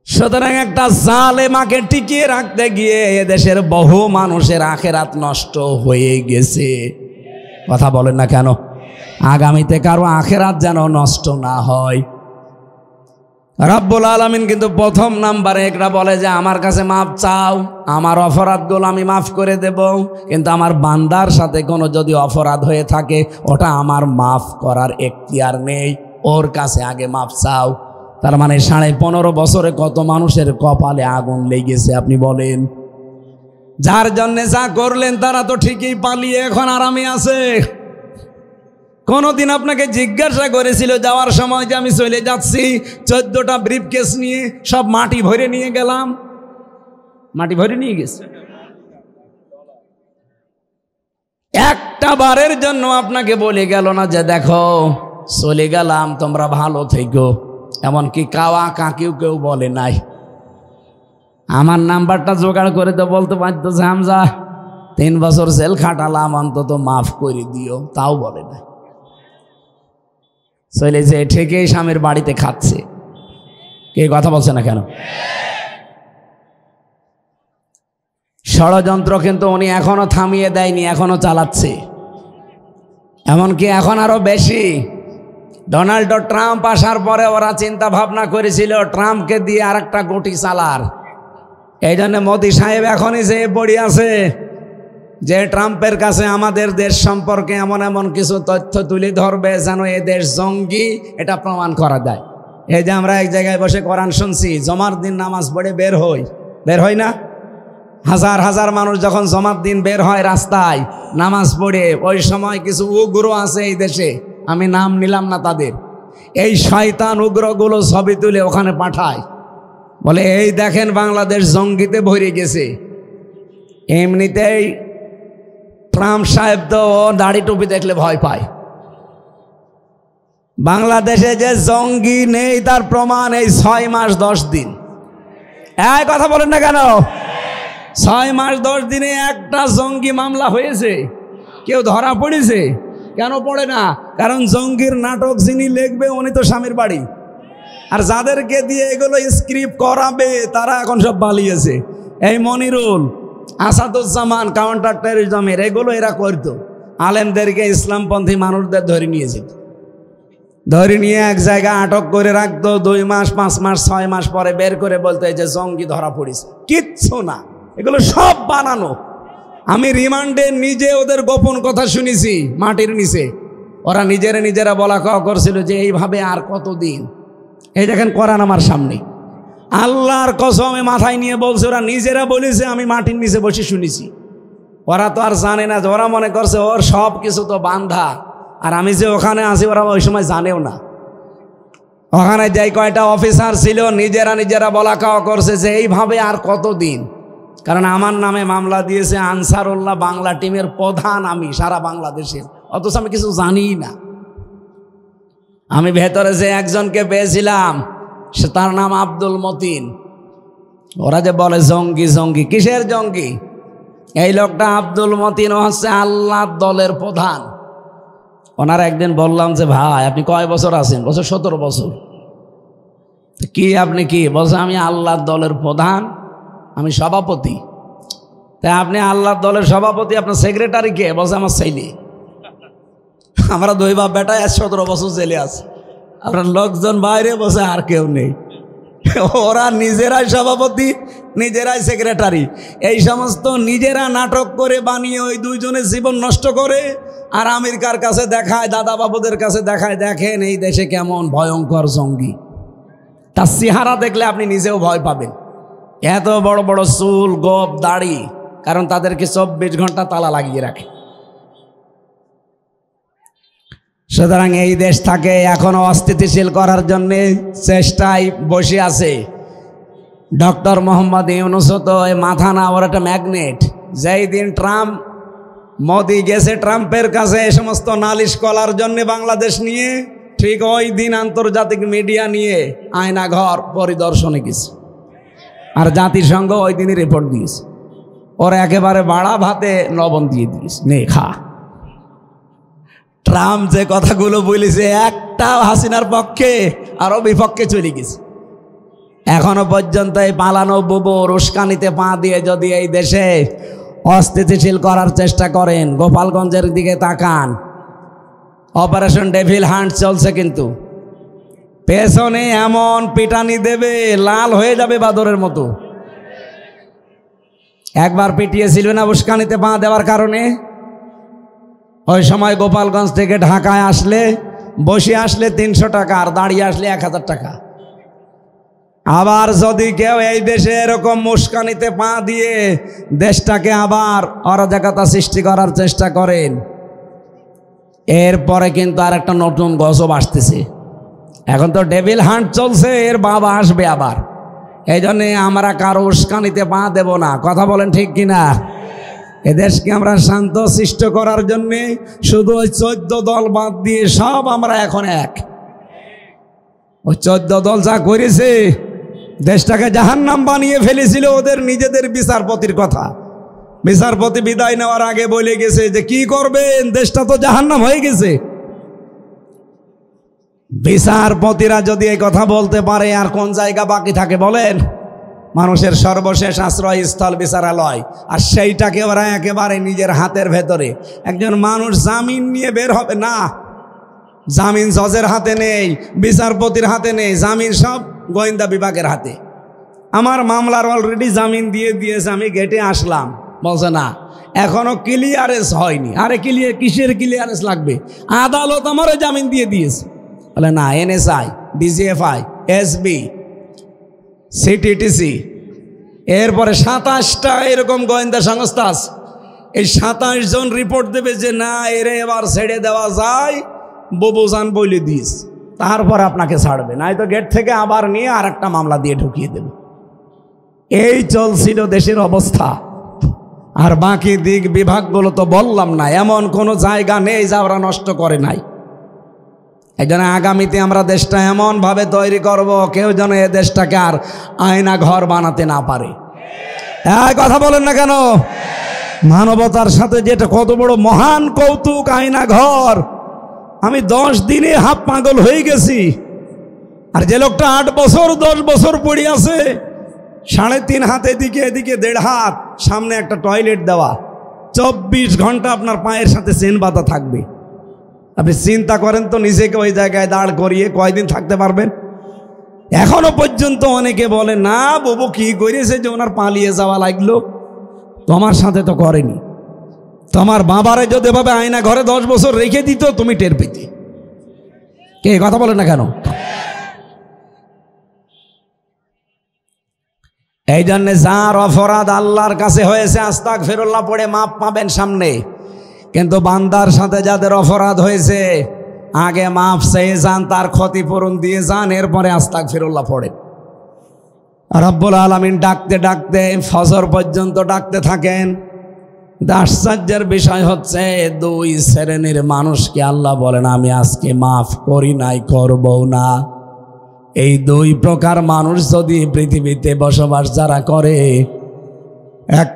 সুতরাং একটা জালেমাকে টিকিয়ে রাখতে গিয়ে এদেশের বহু মানুষের আখেরাত নষ্ট হয়ে গেছে। কথা বলেন না কেন? আগামীতে কারো আখেরাত যেন নষ্ট না হয়। রব্বুল আলামিন কিন্তু প্রথম নাম্বারে একটা বলে যে আমার কাছে মাফ চাও, আমার অপরাধগুলো আমি মাফ করে দেব, কিন্তু আমার বান্দার সাথে কোনো যদি অপরাধ হয়ে থাকে ওটা আমার মাফ করার এখতিয়ার নেই, ওর কাছে আগে মাফ চাও। তার মানে 15.5 বছরে কত মানুষের কপালে আগুন লেগেছে আপনি বলেন? যার জন্য যা করলেন তারা তো ঠিকই পালিয়ে এখন আরামে আছে। কোনদিন আপনাকে জিজ্ঞাসা করেছিল যাওয়ার সময় যে আমি চলে যাচ্ছি 14টা ব্রিফকেস নিয়ে সব মাটি ভরে নিয়ে গেলাম? মাটি ভরে নিয়ে গেছে। একটা বারের জন্য আপনাকে বলে গেল না যে দেখো চলে গেলাম তোমরা ভালো থেকো? এমনকি কাওয়া কাকিও কেউ বলে নাই। আমার নাম্বারটা জোগাড় করে তো বলতে পারতো যে হামজা 3 বছর জেল খাটালাম, অন্তত মাফ করে দিও, তাও বলে নাই। চলে যে ঠিকই স্বামীর বাড়িতে খাচ্ছে। কে কথা বলছে না কেন? ষড়যন্ত্র কিন্তু উনি এখনো থামিয়ে দেয়নি, এখনো চালাচ্ছে। এমনকি এখন আরো বেশি। ডোনাল্ড ট্রাম্প আসার পরে ওরা চিন্তা ভাবনা করেছিল ট্রাম্পকে দিয়ে আরেকটা গটি চালার। এই জন্য মোদি সাহেব এখনই যে পড়ে আছে যে ট্রাম্পের কাছে আমাদের দেশ সম্পর্কে এমন এমন কিছু তথ্য তুলে ধরবে যেন এ দেশ জঙ্গি, এটা প্রমাণ করা যায়। এই যে আমরা এক জায়গায় বসে কোরআন শুনছি, জমার দিন নামাজ পড়ে বের হই না? হাজার হাজার মানুষ যখন জমার দিন বের হয় রাস্তায় নামাজ পড়ে, ওই সময় কিছু উগ্র আছে এই দেশে, আমি নাম নিলাম না তাদের, এই শয়তান উগ্রগুলো ছবি তুলে ওখানে পাঠায়, বলে এই দেখেন বাংলাদেশ জঙ্গিতে ভরে গেছে। এমনিতেই ট্রাম্প সাহেব তো দাড়ি টুপি দেখলে ভয় পায়। বাংলাদেশে যে জঙ্গি নেই তার প্রমাণ এই 6 মাস 10 দিন। এই কথা বলেন না কেন? 6 মাস 10 দিনে একটা জঙ্গি মামলা হয়েছে? কেউ ধরা পড়েছে? কেন পড়ে না? কারণ জঙ্গির নাটক যিনি লিখবে উনি তো স্বামীর বাড়ি, আর যাদেরকে দিয়ে এগুলো স্ক্রিপ্ট করাবে তারা এখন সব পালিয়েছে। এই মনিরুল, আসাদুজ্জামান, কাউন্টার টেররিজমের এগুলো এরা করত। আলেমদেরকে ইসলামপন্থী মানুষদের ধরে নিয়েছিল, ধরে নিয়ে এক জায়গায় আটক করে রাখতো 2 মাস 5 মাস 6 মাস পরে বের করে বলতো এই যে জঙ্গি ধরা পড়েছে। কিচ্ছু না, এগুলো সব বানানো। আমি রিমান্ডে নিজে ওদের গোপন কথা শুনেছি মাটির নিচে। ওরা নিজেরা বলা কওয়া করছিল যে এইভাবে আর কতদিন। এই দেখেন কোরআন আমার সামনে, আল্লাহর কসমে মাথায় নিয়ে বলছে, ওরা নিজেরা বলেছে, আমি মাটির নিচে বসে শুনেছি। ওরা তো আর জানে না, ওরা মনে করছে ওর সব কিছু তো বান্ধা, আর আমি যে ওখানে আছি ওরা ওই সময় জানেও না। ওখানে যাই কয়টা অফিসার ছিল নিজেরা বলা কওয়া করছে যে এইভাবে আর কতদিন। কারণ আমার নামে মামলা দিয়েছে আনসারুল্লাহ বাংলা টিমের প্রধান, আমি সারা বাংলাদেশের, অথচ আমি কিছু জানি না। আমি ভেতরে যে একজনকে পেয়েছিলাম, সে তার নাম আব্দুল মতিন। ওরা যে বলে জঙ্গি জঙ্গি, কিসের জঙ্গি? এই লোকটা আব্দুল মতিন হচ্ছে আল্লাহ দলের প্রধান। ওনার একদিন বললাম যে ভাই আপনি কয় বছর আছেন? বছর 17 বছর। কি আপনি কি? বলছে আমি আল্লাহ দলের প্রধান, আমি সভাপতি। তাই আপনি আল্লাহ দলের সভাপতি, আপনার সেক্রেটারি কে? বলছে আমার ছেলে। আমরা 2 বাপ বেটা 17 বছর জেলে আছে, আপনার লোকজন বাইরে বসে, আর কেউ নেই। ওরা নিজেরাই সভাপতি, নিজেরাই সেক্রেটারি, এই সমস্ত নিজেরা নাটক করে বানিয়ে ওই 2 জনের জীবন নষ্ট করে। আর আমেরিকার কাছে দেখায়, দাদা বাবুদের কাছে দেখায়, দেখেন এই দেশে কেমন ভয়ঙ্কর জঙ্গি। তার চেহারা দেখলে আপনি নিজেও ভয় পাবেন। এত বড় বড় চুল, গোপ, দাড়ি, কারণ তাদেরকে 24 ঘন্টা তালা লাগিয়ে রাখে। সুতরাং এই দেশটাকে এখনো অস্থিতিশীল করার জন্যে চেষ্টায় বসে আছে ডক্টর মোহাম্মদ ইউনূস। তো মাথা না, ওর একটা ম্যাগনেট। যেই দিন ট্রাম্প, মোদি গেছে ট্রাম্পের কাছে এ সমস্ত নালিশ করার জন্য বাংলাদেশ নিয়ে, ঠিক ওই দিন আন্তর্জাতিক মিডিয়া নিয়ে আয়নাঘর পরিদর্শনে গেছে, আর জাতিসংঘ ওই দিনই রিপোর্ট দিয়েছে। ওর একেবারে বাড়া ভাতে লবণ দিয়ে দিয়েছে, নে খা। ট্রাম্প যে কথাগুলো বলেছে একটা হাসিনার পক্ষে আরও বিপক্ষে চলে গেছে। এখনো পর্যন্ত এই পালানো বুবুর উস্কানিতে পা দিয়ে যদি এই দেশে অস্থিতিশীল করার চেষ্টা করেন, গোপালগঞ্জের দিকে তাকান, অপারেশন ডেভিল হান্ট চলছে, কিন্তু পেছনে এমন পিটানি দেবে লাল হয়ে যাবে বাদরের মতো। একবার পিটিয়েছিল না উস্কানিতে পা দেওয়ার কারণে? ওই সময় গোপালগঞ্জ থেকে ঢাকায় আসলে, বসে আসলে 300 টাকা, আর দাঁড়িয়ে আসলে 1000 টাকা। আবার যদি কেউ এই দেশে এরকম মুস্কানিতে পা দিয়ে দেশটাকে আবার অরাজকতা সৃষ্টি করার চেষ্টা করেন, এরপরে কিন্তু আর একটা নতুন গজব আসতেছে। এখন তো ডেভিল হান্ট চলছে, এর বাবা আসবে আবার। এই জন্যে আমরা কারো উস্কানিতে পা দেব না। কথা বলেন ঠিক কিনা? এদেশকে আমরা শান্ত সৃষ্ট করার জন্যে শুধু ওই 14 দল বাদ দিয়ে সব আমরা এখন এক। ওই 14 দল যা করেছে, দেশটাকে জাহান্নাম বানিয়ে ফেলেছিল ওদের নিজেদের বিচারপতির কথা। বিচারপতি বিদায় নেওয়ার আগে বলে গেছে যে কি করবেন, দেশটা তো জাহান্নাম হয়ে গেছে। বিচারপতিরা যদি এই কথা বলতে পারে, আর কোন জায়গা বাকি থাকে বলেন? মানুষের সর্বশেষ আশ্রয়স্থল বিচারালয়, আর সেইটাকে ওরা একেবারে নিজের হাতের ভেতরে। একজন মানুষ জামিন নিয়ে বের হবে না, জামিন জজের হাতে নেই, বিচারপতির হাতে নেই, জামিন সব গোয়েন্দা বিভাগের হাতে। আমার মামলার অলরেডি জামিন দিয়ে দিয়েছে, আমি গেটে আসলাম, বলছে না এখনো ক্লিয়ারেন্স হয়নি। আরে কিসের ক্লিয়ারেন্স লাগবে? আদালত আমারও জামিন দিয়ে দিয়েছে। বলে না, NSI, DGFI, SB, CTTC, এরপরে 27টা এরকম গোয়েন্দা সংস্থা আছে। এই 27 জন রিপোর্ট দেবে যে না এরে এবার ছেড়ে দেওয়া যায়, বুবুজান বলে দিস, তারপর আপনাকে ছাড়বে, নাই তো গেট থেকে আবার নিয়ে আর একটা মামলা দিয়ে ঢুকিয়ে দেবে। এই চলছিল দেশের অবস্থা। আর বাকি দিক বিভাগগুলো তো বললাম না, এমন কোনো জায়গা নেই যা ওরা নষ্ট করে নাই। এই জন্য আগামীতে আমরা দেশটা এমনভাবে তৈরি করব, কেউ যেন এ দেশটাকে আর আয়না ঘর বানাতে না পারে। কথা বলেন না কেন? মানবতার সাথে যেটা কত বড় মহান কৌতুক, আয়না ঘর। আমি 10 দিনে হাফ পাগল হয়ে গেছি। আর যে লোকটা 8 বছর 10 বছর পড়ে আছে, 3.5 হাত এদিকে, এদিকে 1.5 হাত, সামনে একটা টয়লেট দেওয়া, 24 ঘন্টা আপনার পায়ের সাথে চেন বাঁধা থাকবে। আপনি চিন্তা করেন তো, নিজেকে ওই জায়গায় দাঁড় করিয়ে কয়দিন থাকতে পারবেন? এখনো পর্যন্ত অনেকে বলে না বুবু কি করেছে যে ওনার পালিয়ে যাওয়া লাগলো। তোমার সাথে তো করেনি। তোমার বাবারে যদি এভাবে আয়না ঘরে 10 বছর রেখে দিত তুমি টের পেতে। কে কথা বলে না কেন? এই জন্য যার অপরাধ আল্লাহর কাছে হয়েছে আস্তাগফিরুল্লাহ পড়ে মাপ পাবেন সামনে। কিন্তু বান্দার সাথে যাদের অপরাধ হয়েছে আগে মাপ চেয়ে যান, তার ক্ষতিপূরণ দিয়ে যান, এরপরে আস্তাগফিরুল্লাহ পড়েন। রব্বুল আলামিন ডাকতে ডাকতে ফজর পর্যন্ত ডাকতে থাকেন। আশ্চর্যের বিষয় হচ্ছে 2 শ্রেণীর মানুষকে আল্লাহ বলেন আমি আজকে মাফ করি নাই, করবো না। এই 2 প্রকার মানুষ যদি পৃথিবীতে বসবাস যারা করে, 1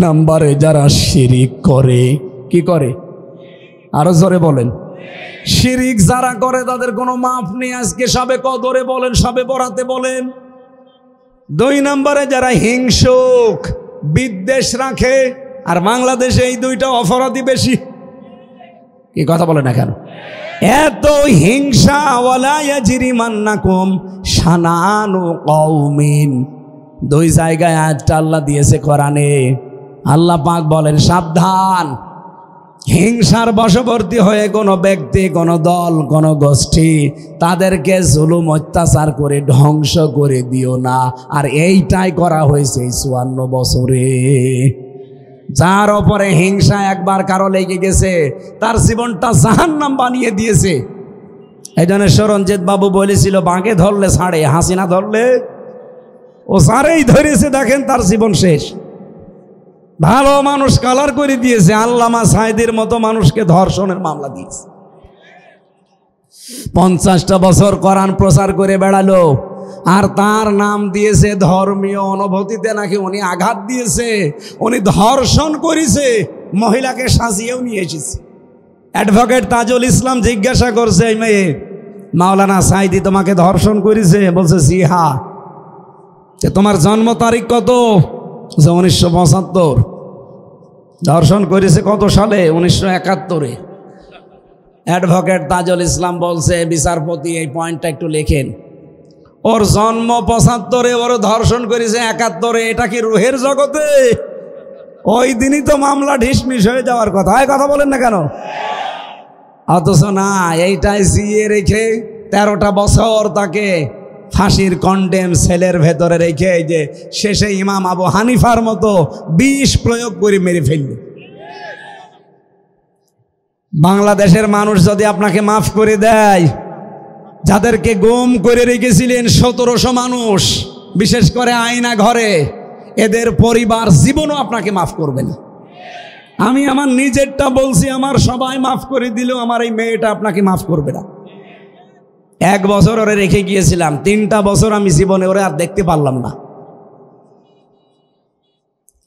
নম্বরে যারা শিরিক করে। কি করে? আরো জোরে বলেন। শিরিক যারা করে তাদের কোনো মাফ নেই। আজকে সবে কদরে বলেন, সবে বরাতে বলেন। 2 নম্বরে যারা হিংসুক, বিদ্বেষ রাখে। আর বাংলাদেশে এই 2টা অপরাধী বেশি। কি কথা বলে না কেন? এত হিংসা। ওয়ালা ইয়াজরিমান্নাকুম শানানু কওমিন, 2 জায়গায় আয়াতটা আল্লাহ দিয়েছে কোরআনে। আল্লাহ পাক বলেন সাবধান, হিংসার বশবর্তী হয়ে কোনো ব্যক্তি, কোনো দল, কোনো গোষ্ঠী তাদেরকে জুলুম অত্যাচার করে ধ্বংস করে দিও না। আর এইটাই করা হয়েছে এই 54 বছরে। যার ওপরে হিংসা একবার কারো লেগে গেছে তার জীবনটা জাহান্নাম বানিয়ে দিয়েছে। এই জন্য সরঞ্জিত বাবু বলেছিল বাঘে ধরলে ছাড়ে, হাসিনা ধরলে ও সারেই ধরেছে। দেখেন তার জীবন শেষ। ভালো মানুষ কালার করে দিয়েছে। আল্লামা সাইদির মতো মানুষকে ধর্ষণের মামলা দিয়েছে। 50টা বছর কোরআন প্রচার করে বেড়ালো, আর তার নাম দিয়েছে ধর্মীয় অনুভূতিতে নাকি উনি আঘাত দিয়েছে, উনি ধর্ষণ করেছে। মহিলাকে সাজিয়েও নিয়ে এসেছে। অ্যাডভোকেট তাজুল ইসলাম জিজ্ঞাসা করছে এই মেয়ে, মাওলানা সাইদি তোমাকে ধর্ষণ করেছে? বলছে জি হ্যাঁ। তোমার জন্ম তারিখ কত? 1975। ধর্ষণ করেছে কত সালে? 1971-এ। অ্যাডভোকেট তাজুল ইসলাম বলছে বিচারপতি এই পয়েন্টটা একটু লেখেন। ওর জন্ম 75-এ, ওর ধর্ষণ করেছে 71-এ। এটা কি রুহের জগতে? ওই দিনই তো মামলা ঢিসমিস হয়ে যাওয়ার কথা। এই কথা বলেন না কেন? অথচ না, এইটাই জিয়ে রেখে 13টা বছর তাকে ফাঁসির কন্ডেম সেলের ভেতরে রেখে এই যে শেষে ইমাম আবু হানিফার মতো বিষ প্রয়োগ করে মেরে ফেলল। বাংলাদেশের মানুষ যদি আপনাকে মাফ করে দেয়, যাদেরকে গুম করে রেখেছিলেন 1700 মানুষ, বিশেষ করে আয়না ঘরে, এদের পরিবার জীবনও আপনাকে মাফ করবে না। আমি আমার নিজেরটা বলছি, আমার সবাই মাফ করে দিলেও আমার এই মেয়েটা আপনাকে মাফ করবে না। 1 বছর ওরে রেখে গিয়েছিলাম, 3টা বছর আমি জীবনে ওরে আর দেখতে পারলাম না।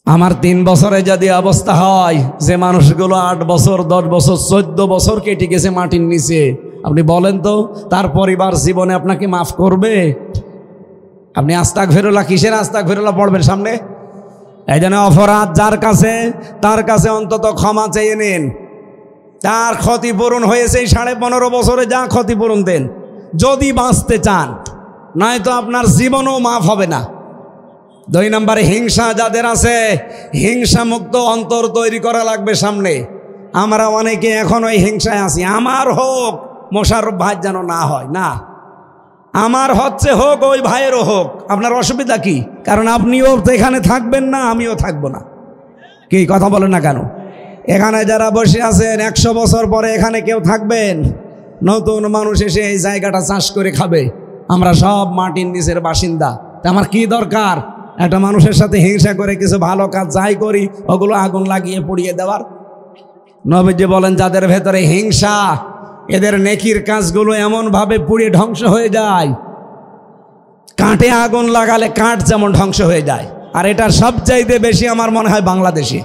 আমার 3 বছরে যদি অবস্থা হয় যে মানুষগুলো 8 বছর, 10 বছর, 14 বছর কেটে গেছে মাটির নিচে, আপনি বলেন তো তার পরিবার জীবনে আপনাকে মাফ করবে? আপনি আস্তাগফিরুল্লাহ, কিসের আস্তাগফিরুল্লাহ পড়বেন সামনে? এই জন্য অপরাধ যার কাছে, তার কাছে অন্তত ক্ষমা চেয়ে নিন। তার ক্ষতিপূরণ হয়েছে 15.5 বছরে, যা ক্ষতিপূরণ দেন যদি বাঁচতে চান, নয়তো আপনার জীবনও মাফ হবে না। 2 নম্বরে হিংসা যাদের আছে, হিংসা মুক্ত অন্তর তৈরি করা লাগবে সামনে। আমরা অনেকে এখন ওই হিংসায় আছি, আমার হোক, মোশাররফ ভাই যেন না হয়। না, আমার হচ্ছে হোক, ওই ভাইয়েরও হোক। আপনার অসুবিধা কি? কারণ আপনিও তো এখানে থাকবেন না, আমিও থাকবো না। কি কথা বলেন না কেন? এখানে যারা বসে আছেন 100 বছর পরে এখানে কেউ থাকবেন? নতুন মানুষ এসে এই জায়গাটা চাষ করে খাবে। আমরা সব মাটির নিচের বাসিন্দা। আমার কি দরকার একটা মানুষের সাথে হিংসা করে কিছু ভালো কাজ যাই করি ওগুলো আগুন লাগিয়ে পুড়িয়ে দেওয়ার? নবীজি বলেন যাদের ভেতরে হিংসা, এদের নেকির কাজগুলো এমনভাবে পুড়িয়ে ধ্বংস হয়ে যায়, কাঠে আগুন লাগালে কাঠ যেমন ধ্বংস হয়ে যায়। আর এটা সবচাইতে বেশি আমার মনে হয় বাংলাদেশে,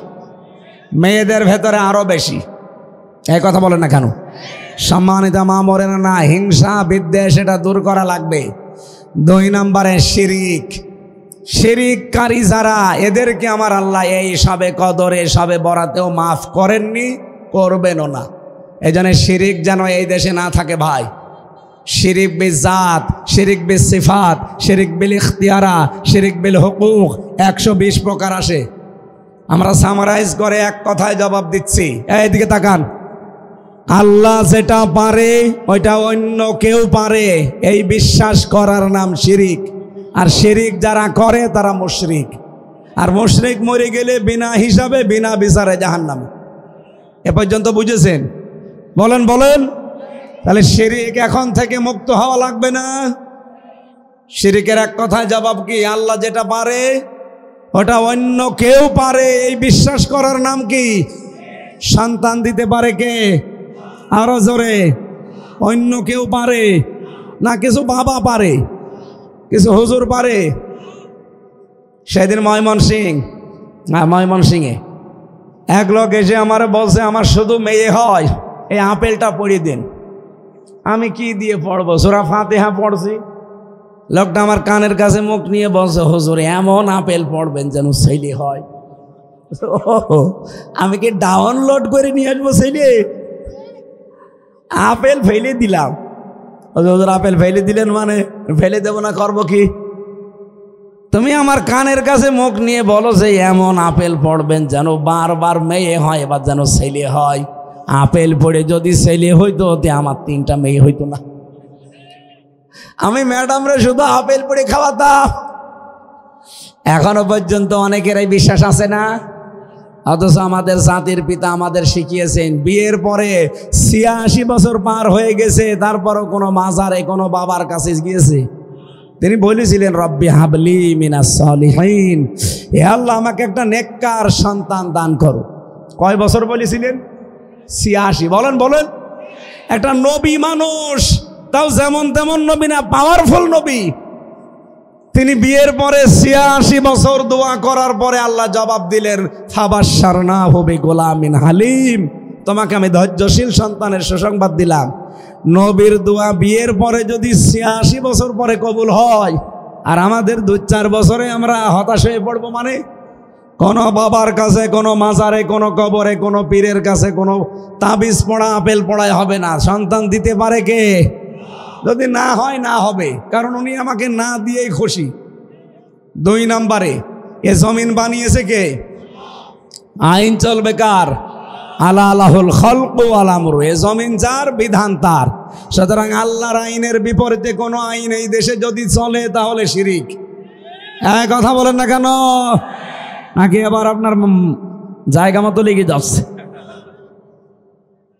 মেয়েদের ভেতরে আরো বেশি। এই কথা বলেন না কেন? সম্মানিত মা মরে না, হিংসা বিদ্বেষ এটা দূর করা লাগবে। 2 নম্বরে শিরিক, শিরিককারী যারা, এদেরকে আমার আল্লাহ এই সবে কদরে, সবে বরাতেও মাফ করেননি, করবেনও না। এই জন্য শিরিক যেন এই দেশে না থাকে ভাই। শিরিক বিল জাত, শিরিক বিল সিফাত, শিরিক বিল ইখতিয়ারা, শিরিক বিল হুকুক, 120 প্রকার আসে। আমরা সামারাইজ করে এক কথায় জবাব দিচ্ছি, এইদিকে তাকান। আল্লাহ যেটা পারে ওইটা অন্য কেউ পারে, এই বিশ্বাস করার নাম শিরিক। আর শিরিক যারা করে তারা মুশরিক। আর মুশরিক মরে গেলে বিনা হিসাবে বিনা বিচারে জাহান্নামে। এ পর্যন্ত বুঝেছেন? বলেন বলেন। তাহলে শিরিক এখন থেকে মুক্ত হওয়া লাগবে না। শিরিকের এক কথায় জবাব কি? আল্লাহ যেটা পারে ওটা অন্য কেউ পারে, এই বিশ্বাস করার নাম কি? সন্তান দিতে পারে কে? আরো জোরে। অন্য কেউ পারে না, কিছু বাবা পারে, কিছু হুজুর পারে। সেদিন ময়মনসিংহে এক লোক এসে আমার বলছে আমার শুধু মেয়ে হয়, এই আপেলটা পড়িয়ে দিন। আমি কি দিয়ে পড়বো? সূরা ফাতিহা পড়ছি। লোকটা আমার কানের কাছে মুখ নিয়ে বলছে, হুজুর এমন আপেল পড়বেন যেন ছেলে হয়। আমি কি ডাউনলোড করে নিয়ে আসবো ছেলে? আপেল ফেলে দিলাম। হুজুর আপেল ফেলে দিলেন মানে? ফেলে দেবো না, করবো কি? তুমি আমার কানের কাছে মুখ নিয়ে বলো যে এমন আপেল পড়বেন যেন বারবার মেয়ে হয়, এবার যেন ছেলে হয়। আপেল পড়ে যদি ছেলে হইতো তে আমার 3টা মেয়ে হইতো না। আমি ম্যাডামরা শুধু আপেল পড়ে খাওয়াতাম। এখনো পর্যন্ত অনেকেরই বিশ্বাস আছে না। অথচ আমাদের জাতির পিতা আমাদের শিখিয়েছেন, বিয়ের পরে 86 বছর পার হয়ে গেছে, তারপরও কোনো মাজারে কোনো বাবার কাছে গিয়েছে? তিনি বলেছিলেন, রব্বি হাবলি মিনাস সালিহিন, হে আল্লাহ আমাকে একটা নেককার সন্তান দান করো। কয় বছর বলেছিলেন? 86। বলেন বলেন। একটা নবী মানুষ, তাও যেমন তেমন নবী না, পাওয়ারফুল নবী। তিনি বিয়ের পরে 86 বছর দোয়া করার পরে আল্লাহ জবাব দিলেন, ফাবাশশারনাহু বিগুলামিন হালিম, তোমাকে আমি ধৈর্যশীল সন্তানের সুসংবাদ দিলাম। নবীর দোয়া বিয়ের পরে যদি 86 বছর পরে কবুল হয়, আর আমাদের 2-4 বছরে আমরা হতাশ হয়ে পড়বো, মানে কোনো বাবার কাছে, কোনো মাজারে, কোনো কবরে, কোনো পীরের কাছে কোনো তাবিজ পড়া, আপেল পড়ায় হবে না। সন্তান দিতে পারে কে? যদি না হয় না হবে, কারণ উনি আমাকে না দিয়েই খুশি। 2 নম্বরে, এ জমিন বানিয়েছে কে? আইন চলবে কার? আলাহুল খালকু ওয়াল আমরু, এ জমিন যার, বিধান তার। সুতরাং আল্লাহর আইনের বিপরীতে কোনো আইন এই দেশে যদি চলে তাহলে শিরিক। কথা বলেন না কেন? নাকি আবার আপনার জায়গা মতো লেগে যাচ্ছে?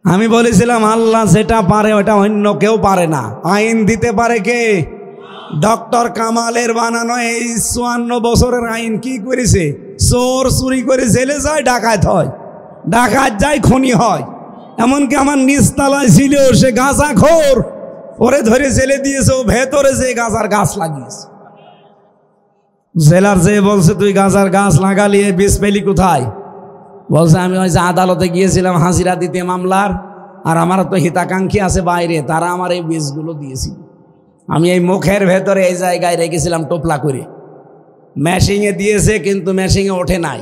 আমি বলেছিলাম আল্লাহ যেটা পারে ওটা অন্য কেউ পারে না। আইন দিতে পারে কে? ডক্টর কামালের বানানো এই 54 বছরের আইন কি করেছে? চোর চুরি করে জেলে যায়, ডাকাত হয়, ডাকাত যায়, খুনি হয়। এমনকি আমার নিচতলায় ছিল সে গাঁজাখোর, ওরে ধরে জেলে দিয়েছে, ও ভেতরে যে গাঁজার গাছ লাগিয়েছে। জেলার যে বলছে তুই গাঁজার গাছ লাগালি, বীজ পেলি কোথায়? বলছে আমি ওই যে আদালতে গিয়েছিলাম হাজিরা দিতে মামলার, আর আমার তো হিতাকাঙ্ক্ষী আছে বাইরে, তারা আমার এই বীজগুলো দিয়েছিল। আমি এই মুখের ভেতরে এই জায়গায় রেখেছিলাম টোপলা করে। মেশিনে দিয়েছে কিন্তু মেশিনে ওঠে নাই,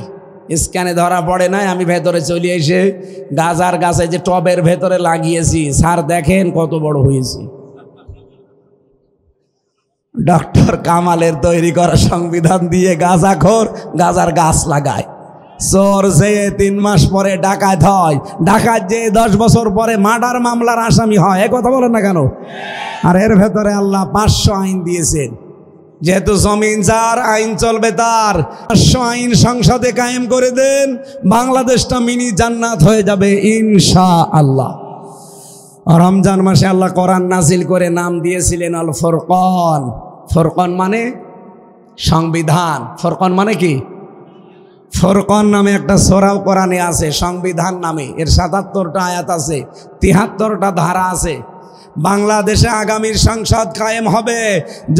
স্ক্যানে ধরা পড়ে নাই। আমি ভেতরে চলে এসে গাজার গাছে যে টবের ভেতরে লাগিয়েছি, স্যার দেখেন কত বড় হয়েছে। ডক্টর কামালের তৈরি করা সংবিধান দিয়ে গাঁজাখোর গাজার গাছ লাগায়। চোর যে 3 মাস পরে ডাকাত হয়, ডাকাত যে 10 বছর পরে মার্ডার মামলার আসামি হয়। এ কথা বলেন না কেন? আর এর ভেতরে আল্লাহ 500 আইন দিয়েছেন। যেহেতু জমিন যার, আইন চলবে তার। 500 আইন সংসদে কায়েম করে দেন, বাংলাদেশটা মিনি জান্নাত হয়ে যাবে ইনশাআল্লাহ। রমজান মাসে আল্লাহ কোরআন নাজিল করে নাম দিয়েছিলেন আল ফুরকান। ফুরকান মানে সংবিধান। ফুরকান মানে কি? ফুরকান নামে একটা সূরাও কোরআনে আছে, সংবিধান নামে। এর 77টা আয়াত আছে, 73টা ধারা আছে। বাংলাদেশে আগামীর সংসদ কায়েম হবে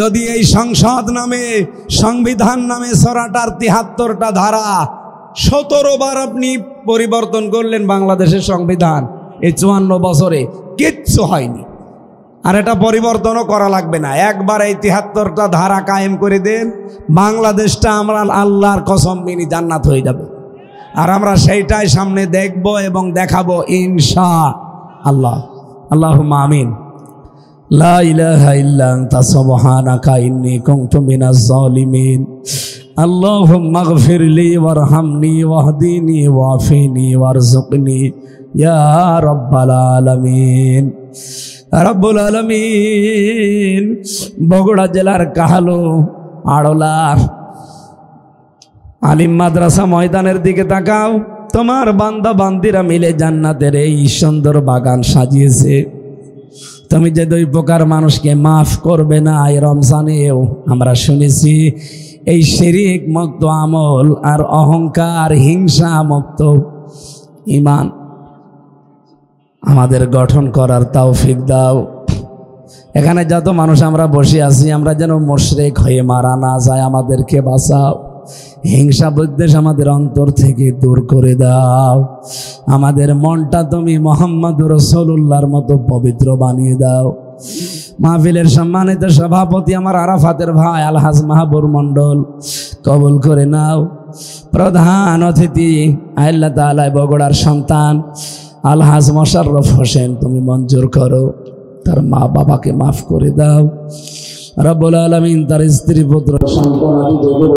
যদি এই সংসদ নামে, সংবিধান নামে সূরাটার 73টা ধারা 17 বার আপনি পরিবর্তন করলেন বাংলাদেশের সংবিধান, এই 54 বছরে কিচ্ছু হয়নি। আর এটা পরিবর্তনও করা লাগবে না, একবার এই 73টা ধারা কায়েম করে দেন, বাংলাদেশটা আমরা আল্লাহর কসম মিনি জান্নাত হয়ে যাবে। আর আমরা সেইটাই সামনে দেখব এবং দেখাবো ইনশাআল্লাহ। আল্লাহুম্মা আমিন। লা ইলাহা ইল্লা আনতা সুবহানাকা ইন্নী কুনতু মিনাজ জালিমিন। আল্লাহুম্মা গফিরলি ওয়ারহামনি ওয়াহদিনি ওয়াফিনি ওয়ারযুকনি ইয়া রাব্বাল আলামিন। রব্বুল আলামিন, বগুড়া জেলার কাহালু আড়লা আলিম মাদ্রাসা ময়দানের দিকে তাকাও। তোমার বান্দা বান্দিরা মিলে জান্নাতের এই সুন্দর বাগান সাজিয়েছে। তুমি যে 2 প্রকার মানুষকে মাফ করবে না এই রমজানেও আমরা শুনেছি। এই শিরিক মুক্ত আমল আর অহংকার হিংসা মুক্ত ঈমান আমাদের গঠন করার তৌফিক দাও। এখানে যত মানুষ আমরা বসে আছি, আমরা যেন মুশরিক হয়ে মারা না যায়, আমাদেরকে বাঁচাও। হিংসা বিদ্বেষ আমাদের অন্তর থেকে দূর করে দাও। আমাদের মনটা তুমি মুহাম্মদুর রাসূলুল্লাহর মতো পবিত্র বানিয়ে দাও। মাহফিলের সম্মানিত সভাপতি আমার আরাফাতের ভাই আলহাজ মাহবুর মণ্ডল কবুল করে নাও। প্রধান অতিথি আল্লাহ তাআলা বগুড়ার সন্তান আলহাজ মোশাররফ হোসেন তুমি মঞ্জুর করো। তার মা বাবাকে মাফ করে দাও। রব্বুল আলামিন তার স্ত্রী পুত্র সন্তান